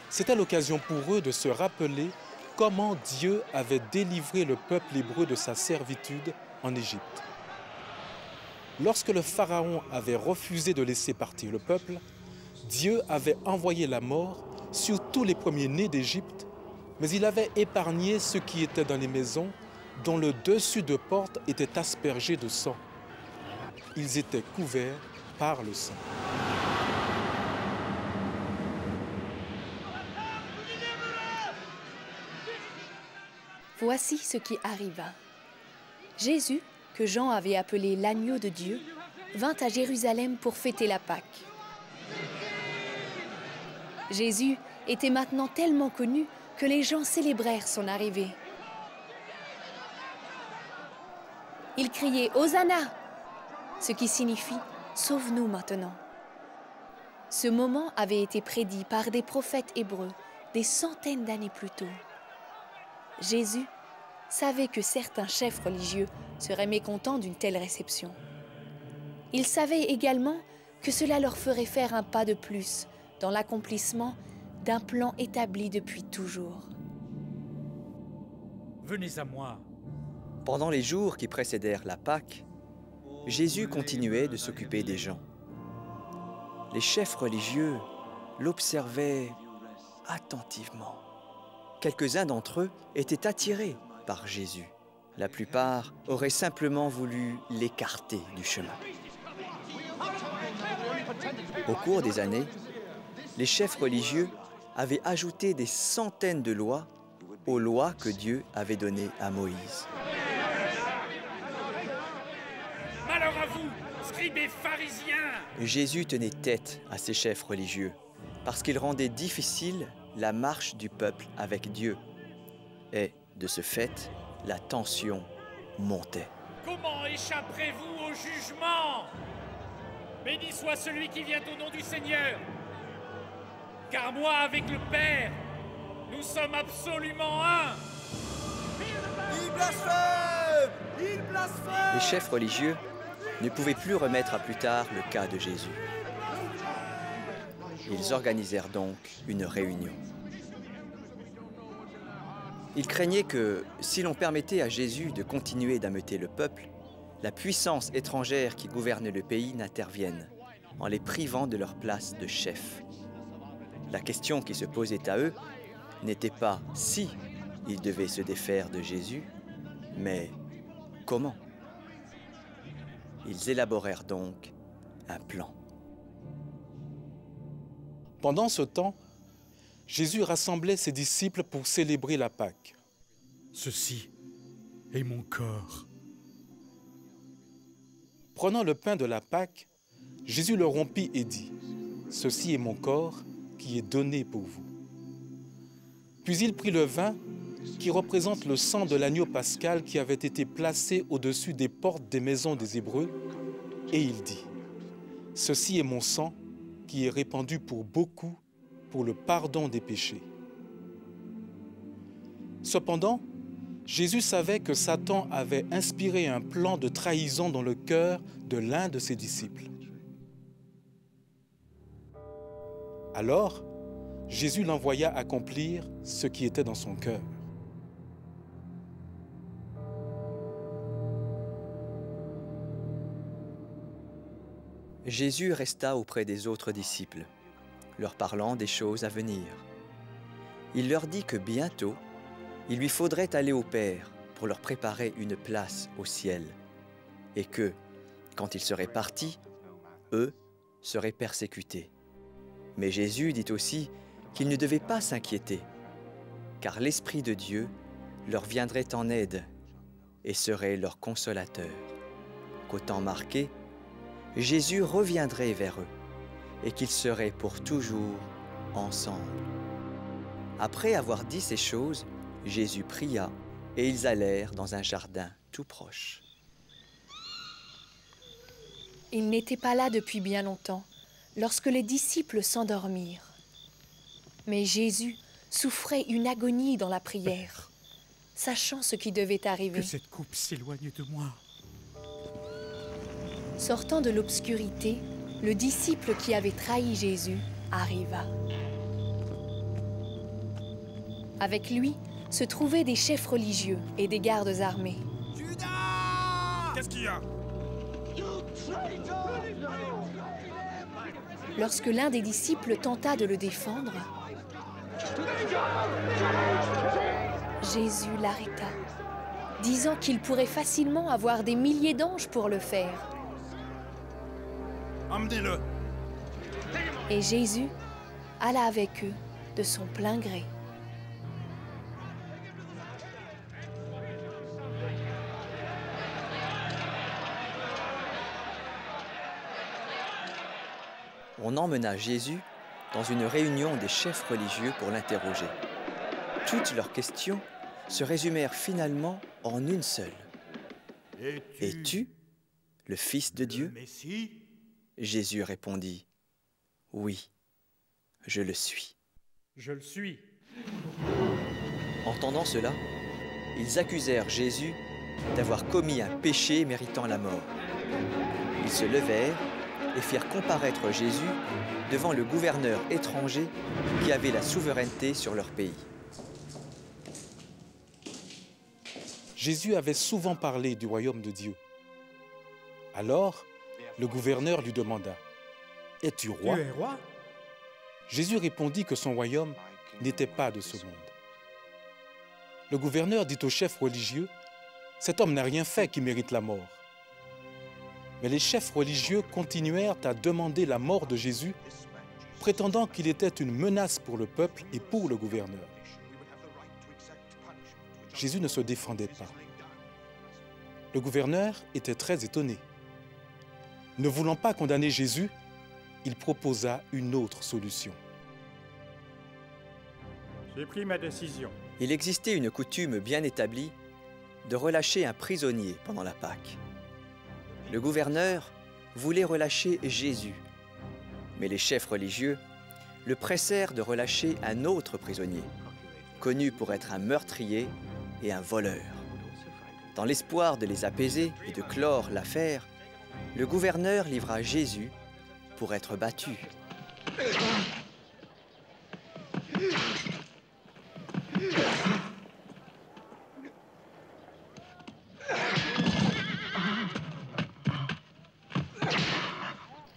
C'était l'occasion pour eux de se rappeler comment Dieu avait délivré le peuple hébreu de sa servitude en Égypte. Lorsque le Pharaon avait refusé de laisser partir le peuple, Dieu avait envoyé la mort sur tous les premiers-nés d'Égypte, mais il avait épargné ceux qui étaient dans les maisons, dont le dessus de porte était aspergé de sang. Ils étaient couverts par le sang. Voici ce qui arriva. Jésus, que Jean avait appelé l'agneau de Dieu, vint à Jérusalem pour fêter la Pâque. Jésus était maintenant tellement connu que les gens célébrèrent son arrivée. Ils criaient « Hosanna !» ce qui signifie « Sauve-nous maintenant ». Ce moment avait été prédit par des prophètes hébreux des centaines d'années plus tôt. Jésus savait que certains chefs religieux seraient mécontents d'une telle réception. Il savait également que cela leur ferait faire un pas de plus dans l'accomplissement d'un plan établi depuis toujours. Venez à moi. Pendant les jours qui précédèrent la Pâque, Jésus continuait de s'occuper des gens. Les chefs religieux l'observaient attentivement. Quelques-uns d'entre eux étaient attirés par Jésus. La plupart auraient simplement voulu l'écarter du chemin. Au cours des années, les chefs religieux avaient ajouté des centaines de lois aux lois que Dieu avait données à Moïse. Malheur à vous, scribes et pharisiens! Jésus tenait tête à ces chefs religieux parce qu'ils rendaient difficile la marche du peuple avec Dieu. Et, de ce fait, la tension montait. Comment échapperez-vous au jugement? Béni soit celui qui vient au nom du Seigneur. Car moi, avec le Père, nous sommes absolument un. Il blasphème! Il blasphème! Les chefs religieux ne pouvaient plus remettre à plus tard le cas de Jésus. Ils organisèrent donc une réunion. Ils craignaient que, si l'on permettait à Jésus de continuer d'ameuter le peuple, la puissance étrangère qui gouverne le pays n'intervienne, en les privant de leur place de chef. La question qui se posait à eux n'était pas si ils devaient se défaire de Jésus, mais comment. Ils élaborèrent donc un plan. Pendant ce temps, Jésus rassemblait ses disciples pour célébrer la Pâque. Ceci est mon corps. Prenant le pain de la Pâque, Jésus le rompit et dit « Ceci est mon corps qui est donné pour vous. » Puis il prit le vin qui représente le sang de l'agneau pascal qui avait été placé au-dessus des portes des maisons des Hébreux, et il dit « Ceci est mon sang qui est répandu pour beaucoup pour le pardon des péchés. » Cependant, Jésus savait que Satan avait inspiré un plan de trahison dans le cœur de l'un de ses disciples. Alors, Jésus l'envoya accomplir ce qui était dans son cœur. Jésus resta auprès des autres disciples, leur parlant des choses à venir. Il leur dit que bientôt, il lui faudrait aller au Père pour leur préparer une place au ciel, et que, quand il serait parti, eux seraient persécutés. Mais Jésus dit aussi qu'ils ne devaient pas s'inquiéter, car l'Esprit de Dieu leur viendrait en aide et serait leur consolateur. Qu'au temps marqué, Jésus reviendrait vers eux et qu'ils seraient pour toujours ensemble. Après avoir dit ces choses, Jésus pria et ils allèrent dans un jardin tout proche. Il n'était pas là depuis bien longtemps, lorsque les disciples s'endormirent. Mais Jésus souffrait une agonie dans la prière, sachant ce qui devait arriver. Que cette coupe s'éloigne de moi. Sortant de l'obscurité, le disciple qui avait trahi Jésus arriva. Avec lui se trouvaient des chefs religieux et des gardes armés. Judas! Qu'est-ce qu'il y a? Lorsque l'un des disciples tenta de le défendre, Jésus l'arrêta, disant qu'il pourrait facilement avoir des milliers d'anges pour le faire. Emmenez-le. Et Jésus alla avec eux de son plein gré. On emmena Jésus dans une réunion des chefs religieux pour l'interroger. Toutes leurs questions se résumèrent finalement en une seule. Es-tu le Fils de Dieu ? Messie ? Jésus répondit, oui, je le suis. Je le suis. Entendant cela, ils accusèrent Jésus d'avoir commis un péché méritant la mort. Ils se levèrent et firent comparaître Jésus devant le gouverneur étranger qui avait la souveraineté sur leur pays. Jésus avait souvent parlé du royaume de Dieu. Alors, le gouverneur lui demanda, « Es-tu roi ?» Tu es roi ? Jésus répondit que son royaume n'était pas de ce monde. Le gouverneur dit au chef religieux, « Cet homme n'a rien fait qui mérite la mort. » Mais les chefs religieux continuèrent à demander la mort de Jésus, prétendant qu'il était une menace pour le peuple et pour le gouverneur. Jésus ne se défendait pas. Le gouverneur était très étonné. Ne voulant pas condamner Jésus, il proposa une autre solution. J'ai pris ma décision. Il existait une coutume bien établie de relâcher un prisonnier pendant la Pâque. Le gouverneur voulait relâcher Jésus, mais les chefs religieux le pressèrent de relâcher un autre prisonnier, connu pour être un meurtrier et un voleur. Dans l'espoir de les apaiser et de clore l'affaire, le gouverneur livra Jésus pour être battu.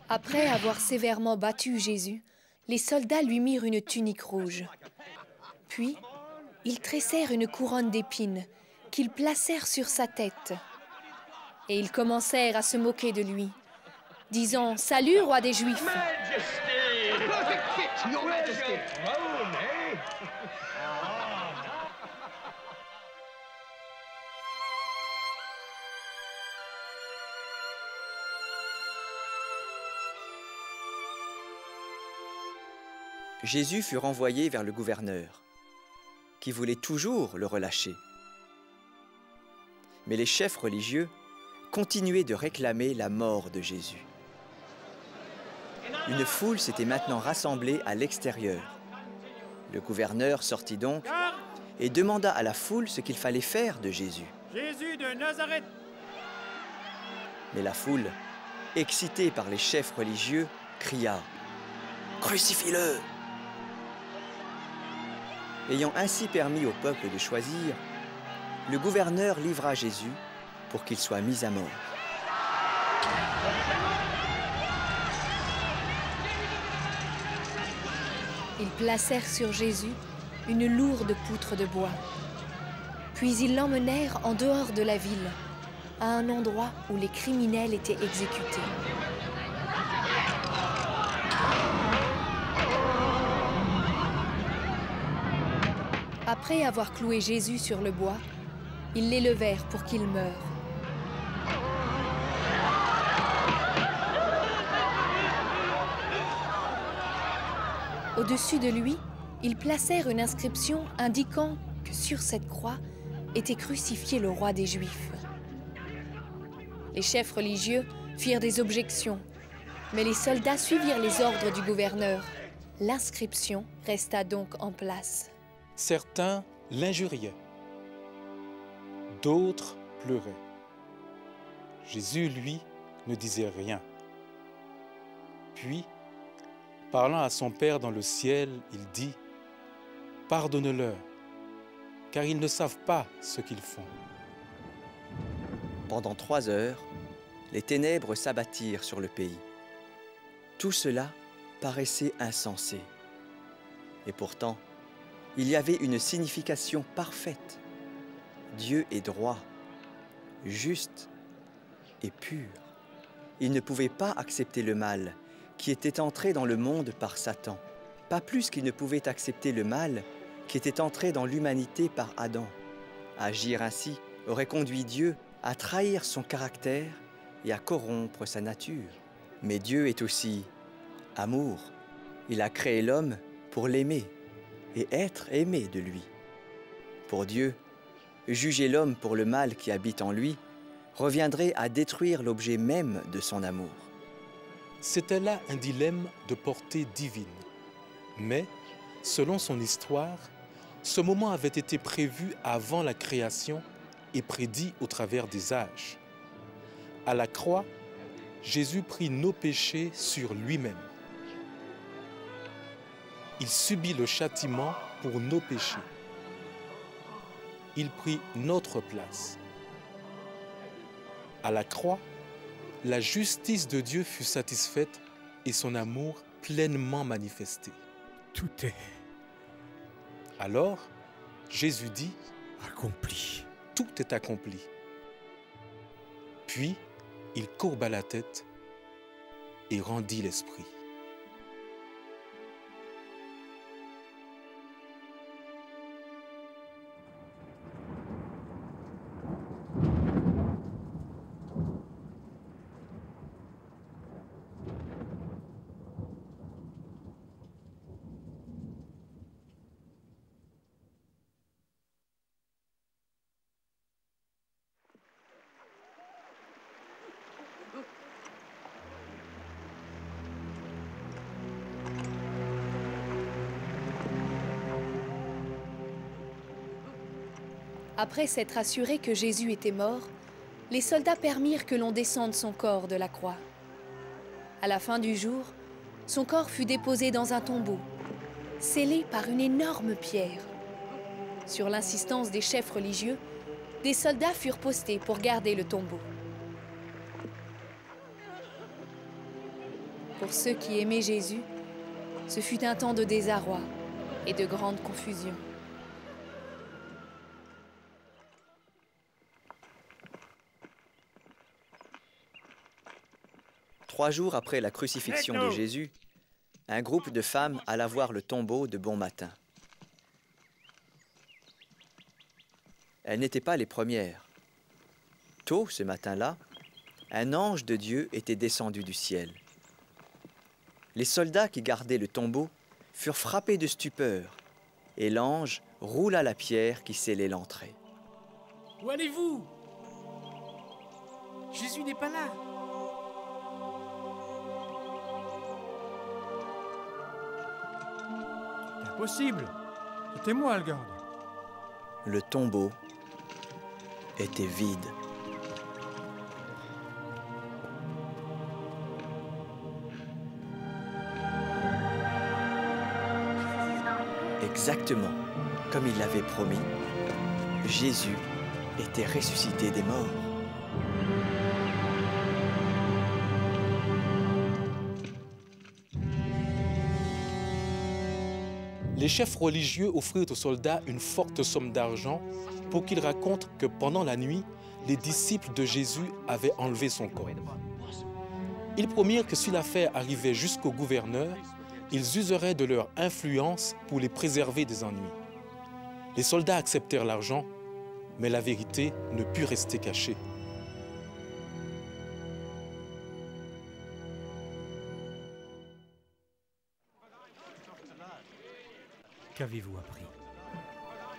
Après avoir sévèrement battu Jésus, les soldats lui mirent une tunique rouge. Puis, ils tressèrent une couronne d'épines qu'ils placèrent sur sa tête. Et ils commencèrent à se moquer de lui, disant « Salut, roi des Juifs !» Jésus fut renvoyé vers le gouverneur, qui voulait toujours le relâcher. Mais les chefs religieux continuaient de réclamer la mort de Jésus. Une foule s'était maintenant rassemblée à l'extérieur. Le gouverneur sortit donc et demanda à la foule ce qu'il fallait faire de Jésus. Jésus de Nazareth. Mais la foule, excitée par les chefs religieux, cria « Crucifie-le » Ayant ainsi permis au peuple de choisir, le gouverneur livra Jésus pour qu'il soit mis à mort. Ils placèrent sur Jésus une lourde poutre de bois. Puis ils l'emmenèrent en dehors de la ville, à un endroit où les criminels étaient exécutés. Après avoir cloué Jésus sur le bois, ils l'élevèrent pour qu'il meure. Au-dessus de lui, ils placèrent une inscription indiquant que sur cette croix était crucifié le roi des Juifs. Les chefs religieux firent des objections, mais les soldats suivirent les ordres du gouverneur. L'inscription resta donc en place. Certains l'injuriaient, d'autres pleuraient. Jésus, lui, ne disait rien. Puis, parlant à son Père dans le ciel, il dit « Pardonne-leur, car ils ne savent pas ce qu'ils font. » Pendant 3 heures, les ténèbres s'abattirent sur le pays. Tout cela paraissait insensé. Et pourtant, il y avait une signification parfaite. Dieu est droit, juste et pur. Il ne pouvait pas accepter le mal qui était entré dans le monde par Satan, pas plus qu'il ne pouvait accepter le mal qui était entré dans l'humanité par Adam. Agir ainsi aurait conduit Dieu à trahir son caractère et à corrompre sa nature. Mais Dieu est aussi amour. Il a créé l'homme pour l'aimer et être aimé de lui. Pour Dieu, juger l'homme pour le mal qui habite en lui reviendrait à détruire l'objet même de son amour. C'était là un dilemme de portée divine. Mais, selon son histoire, ce moment avait été prévu avant la création et prédit au travers des âges. À la croix, Jésus prit nos péchés sur lui-même. Il subit le châtiment pour nos péchés. Il prit notre place. À la croix, la justice de Dieu fut satisfaite et son amour pleinement manifesté. Tout est Alors, Jésus dit, accompli. tout est accompli. Puis, il courba la tête et rendit l'esprit. Après s'être assuré que Jésus était mort, les soldats permirent que l'on descende son corps de la croix. À la fin du jour, son corps fut déposé dans un tombeau, scellé par une énorme pierre. Sur l'insistance des chefs religieux, des soldats furent postés pour garder le tombeau. Pour ceux qui aimaient Jésus, ce fut un temps de désarroi et de grande confusion. Trois jours après la crucifixion de Jésus, un groupe de femmes alla voir le tombeau de bon matin. Elles n'étaient pas les premières. Tôt ce matin-là, un ange de Dieu était descendu du ciel. Les soldats qui gardaient le tombeau furent frappés de stupeur, et l'ange roula la pierre qui scellait l'entrée. Où allez-vous? Jésus n'est pas là. Impossible. C'était moi le garde. Le tombeau était vide. Exactement comme il l'avait promis, Jésus était ressuscité des morts. Les chefs religieux offrirent aux soldats une forte somme d'argent pour qu'ils racontent que pendant la nuit, les disciples de Jésus avaient enlevé son corps. Ils promirent que si l'affaire arrivait jusqu'au gouverneur, ils useraient de leur influence pour les préserver des ennuis. Les soldats acceptèrent l'argent, mais la vérité ne put rester cachée. Qu'avez-vous appris?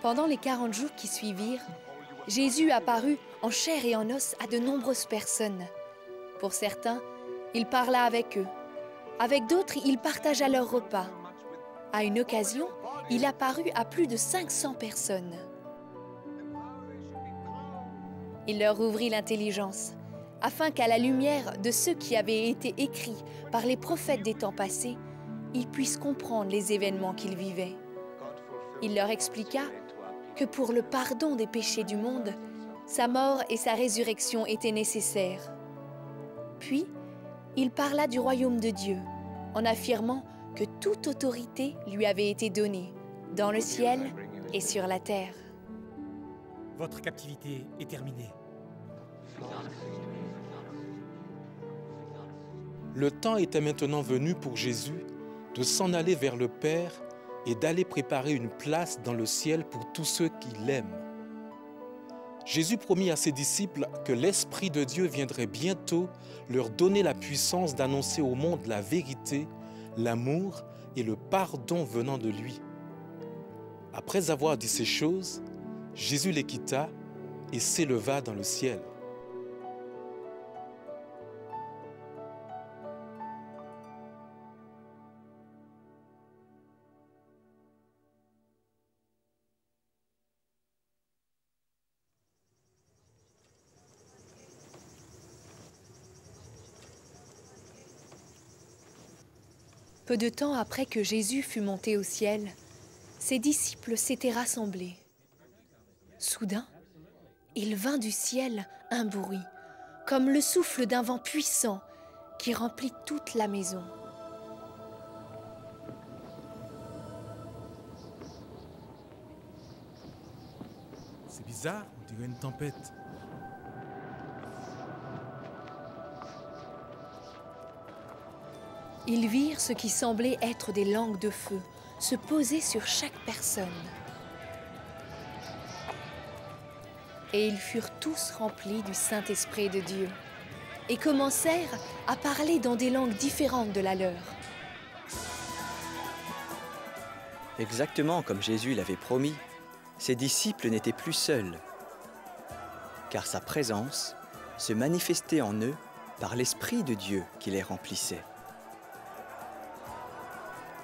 Pendant les 40 jours qui suivirent, Jésus apparut en chair et en os à de nombreuses personnes. Pour certains, il parla avec eux. Avec d'autres, il partagea leur repas. À une occasion, il apparut à plus de 500 personnes. Il leur ouvrit l'intelligence, afin qu'à la lumière de ce qui avait été écrit par les prophètes des temps passés, ils puissent comprendre les événements qu'ils vivaient. Il leur expliqua que pour le pardon des péchés du monde, sa mort et sa résurrection étaient nécessaires. Puis, il parla du royaume de Dieu, en affirmant que toute autorité lui avait été donnée, dans le ciel et sur la terre. Votre captivité est terminée. Le temps était maintenant venu pour Jésus de s'en aller vers le Père et d'aller préparer une place dans le ciel pour tous ceux qui l'aiment. Jésus promit à ses disciples que l'Esprit de Dieu viendrait bientôt leur donner la puissance d'annoncer au monde la vérité, l'amour et le pardon venant de lui. Après avoir dit ces choses, Jésus les quitta et s'éleva dans le ciel. Peu de temps après que Jésus fut monté au ciel, ses disciples s'étaient rassemblés. Soudain, il vint du ciel un bruit, comme le souffle d'un vent puissant qui remplit toute la maison. C'est bizarre, on dirait une tempête. Ils virent ce qui semblait être des langues de feu se poser sur chaque personne. Et ils furent tous remplis du Saint-Esprit de Dieu et commencèrent à parler dans des langues différentes de la leur. Exactement comme Jésus l'avait promis, ses disciples n'étaient plus seuls, car sa présence se manifestait en eux par l'Esprit de Dieu qui les remplissait.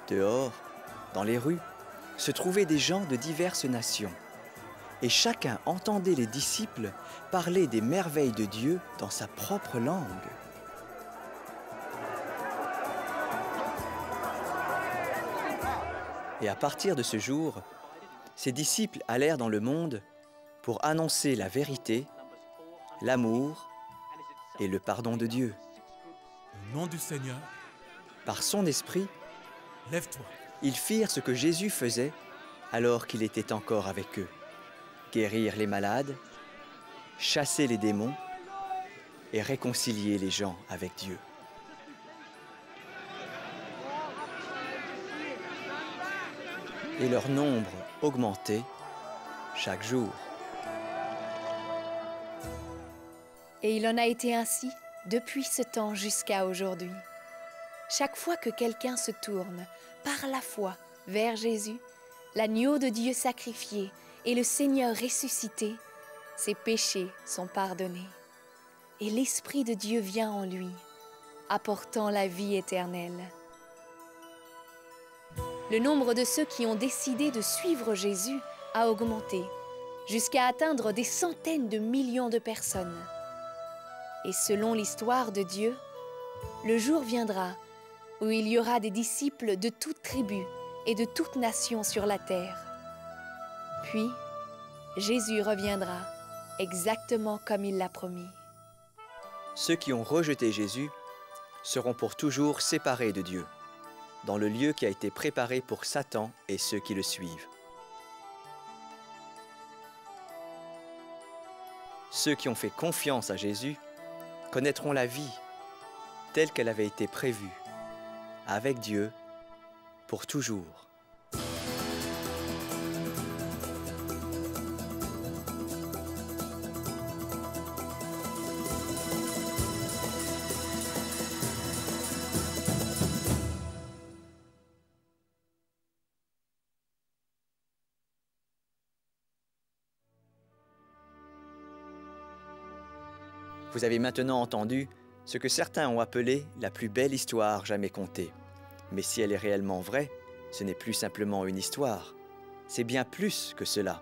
Dehors, dans les rues, se trouvaient des gens de diverses nations, et chacun entendait les disciples parler des merveilles de Dieu dans sa propre langue. Et à partir de ce jour, ses disciples allèrent dans le monde pour annoncer la vérité, l'amour et le pardon de Dieu. Au nom du Seigneur, par son esprit, lève-toi. Ils firent ce que Jésus faisait alors qu'il était encore avec eux. Guérir les malades, chasser les démons et réconcilier les gens avec Dieu. Et leur nombre augmentait chaque jour. Et il en a été ainsi depuis ce temps jusqu'à aujourd'hui. Chaque fois que quelqu'un se tourne par la foi vers Jésus, l'agneau de Dieu sacrifié et le Seigneur ressuscité, ses péchés sont pardonnés. Et l'Esprit de Dieu vient en lui, apportant la vie éternelle. Le nombre de ceux qui ont décidé de suivre Jésus a augmenté, jusqu'à atteindre des centaines de millions de personnes. Et selon l'histoire de Dieu, le jour viendra où il y aura des disciples de toute tribu et de toute nation sur la terre. Puis, Jésus reviendra exactement comme il l'a promis. Ceux qui ont rejeté Jésus seront pour toujours séparés de Dieu, dans le lieu qui a été préparé pour Satan et ceux qui le suivent. Ceux qui ont fait confiance à Jésus connaîtront la vie telle qu'elle avait été prévue, avec Dieu, pour toujours. Vous avez maintenant entendu ce que certains ont appelé la plus belle histoire jamais contée. Mais si elle est réellement vraie, ce n'est plus simplement une histoire. C'est bien plus que cela.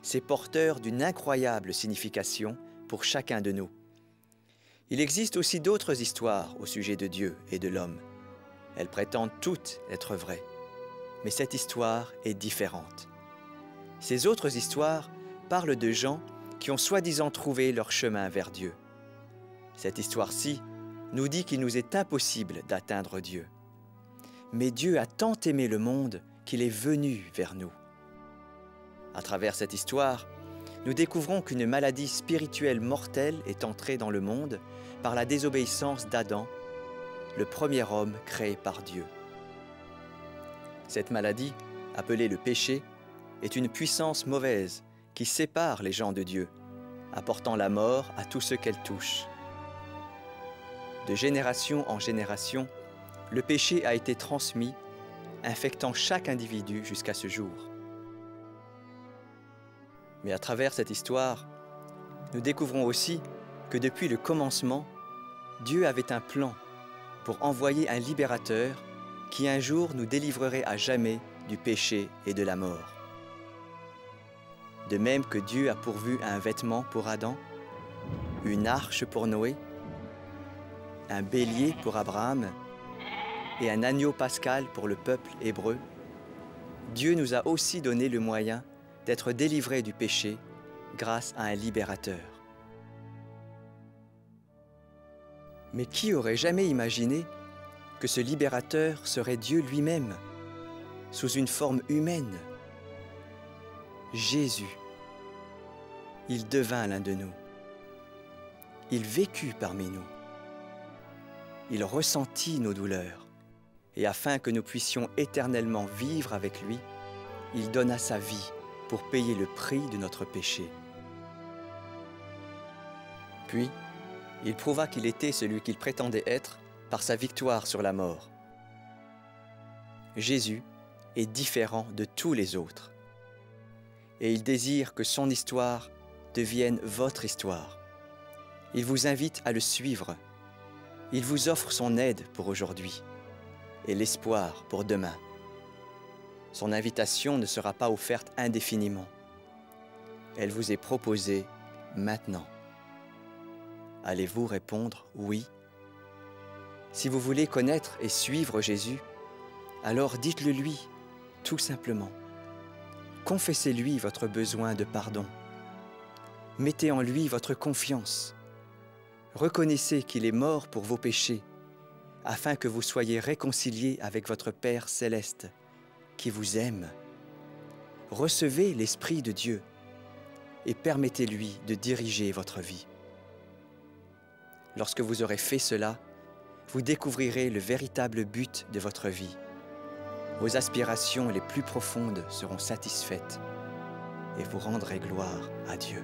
C'est porteur d'une incroyable signification pour chacun de nous. Il existe aussi d'autres histoires au sujet de Dieu et de l'homme. Elles prétendent toutes être vraies. Mais cette histoire est différente. Ces autres histoires parlent de gens qui ont soi-disant trouvé leur chemin vers Dieu. Cette histoire-ci nous dit qu'il nous est impossible d'atteindre Dieu. Mais Dieu a tant aimé le monde qu'il est venu vers nous. À travers cette histoire, nous découvrons qu'une maladie spirituelle mortelle est entrée dans le monde par la désobéissance d'Adam, le premier homme créé par Dieu. Cette maladie, appelée le péché, est une puissance mauvaise qui sépare les gens de Dieu, apportant la mort à tous ceux qu'elle touche. De génération en génération, le péché a été transmis, infectant chaque individu jusqu'à ce jour. Mais à travers cette histoire, nous découvrons aussi que depuis le commencement, Dieu avait un plan pour envoyer un libérateur qui un jour nous délivrerait à jamais du péché et de la mort. De même que Dieu a pourvu un vêtement pour Adam, une arche pour Noé, un bélier pour Abraham et un agneau pascal pour le peuple hébreu, Dieu nous a aussi donné le moyen d'être délivrés du péché grâce à un libérateur. Mais qui aurait jamais imaginé que ce libérateur serait Dieu lui-même, sous une forme humaine? Jésus. Il devint l'un de nous. Il vécut parmi nous. Il ressentit nos douleurs. Et afin que nous puissions éternellement vivre avec lui, il donna sa vie pour payer le prix de notre péché. Puis, il prouva qu'il était celui qu'il prétendait être par sa victoire sur la mort. Jésus est différent de tous les autres. Et il désire que son histoire devienne votre histoire. Il vous invite à le suivre. Il vous offre son aide pour aujourd'hui et l'espoir pour demain. Son invitation ne sera pas offerte indéfiniment. Elle vous est proposée maintenant. Allez-vous répondre oui? Si vous voulez connaître et suivre Jésus, alors dites-le lui, tout simplement. Confessez-lui votre besoin de pardon. Mettez en lui votre confiance. Reconnaissez qu'il est mort pour vos péchés, afin que vous soyez réconciliés avec votre Père céleste, qui vous aime. Recevez l'Esprit de Dieu et permettez-lui de diriger votre vie. Lorsque vous aurez fait cela, vous découvrirez le véritable but de votre vie. Vos aspirations les plus profondes seront satisfaites et vous rendrez gloire à Dieu.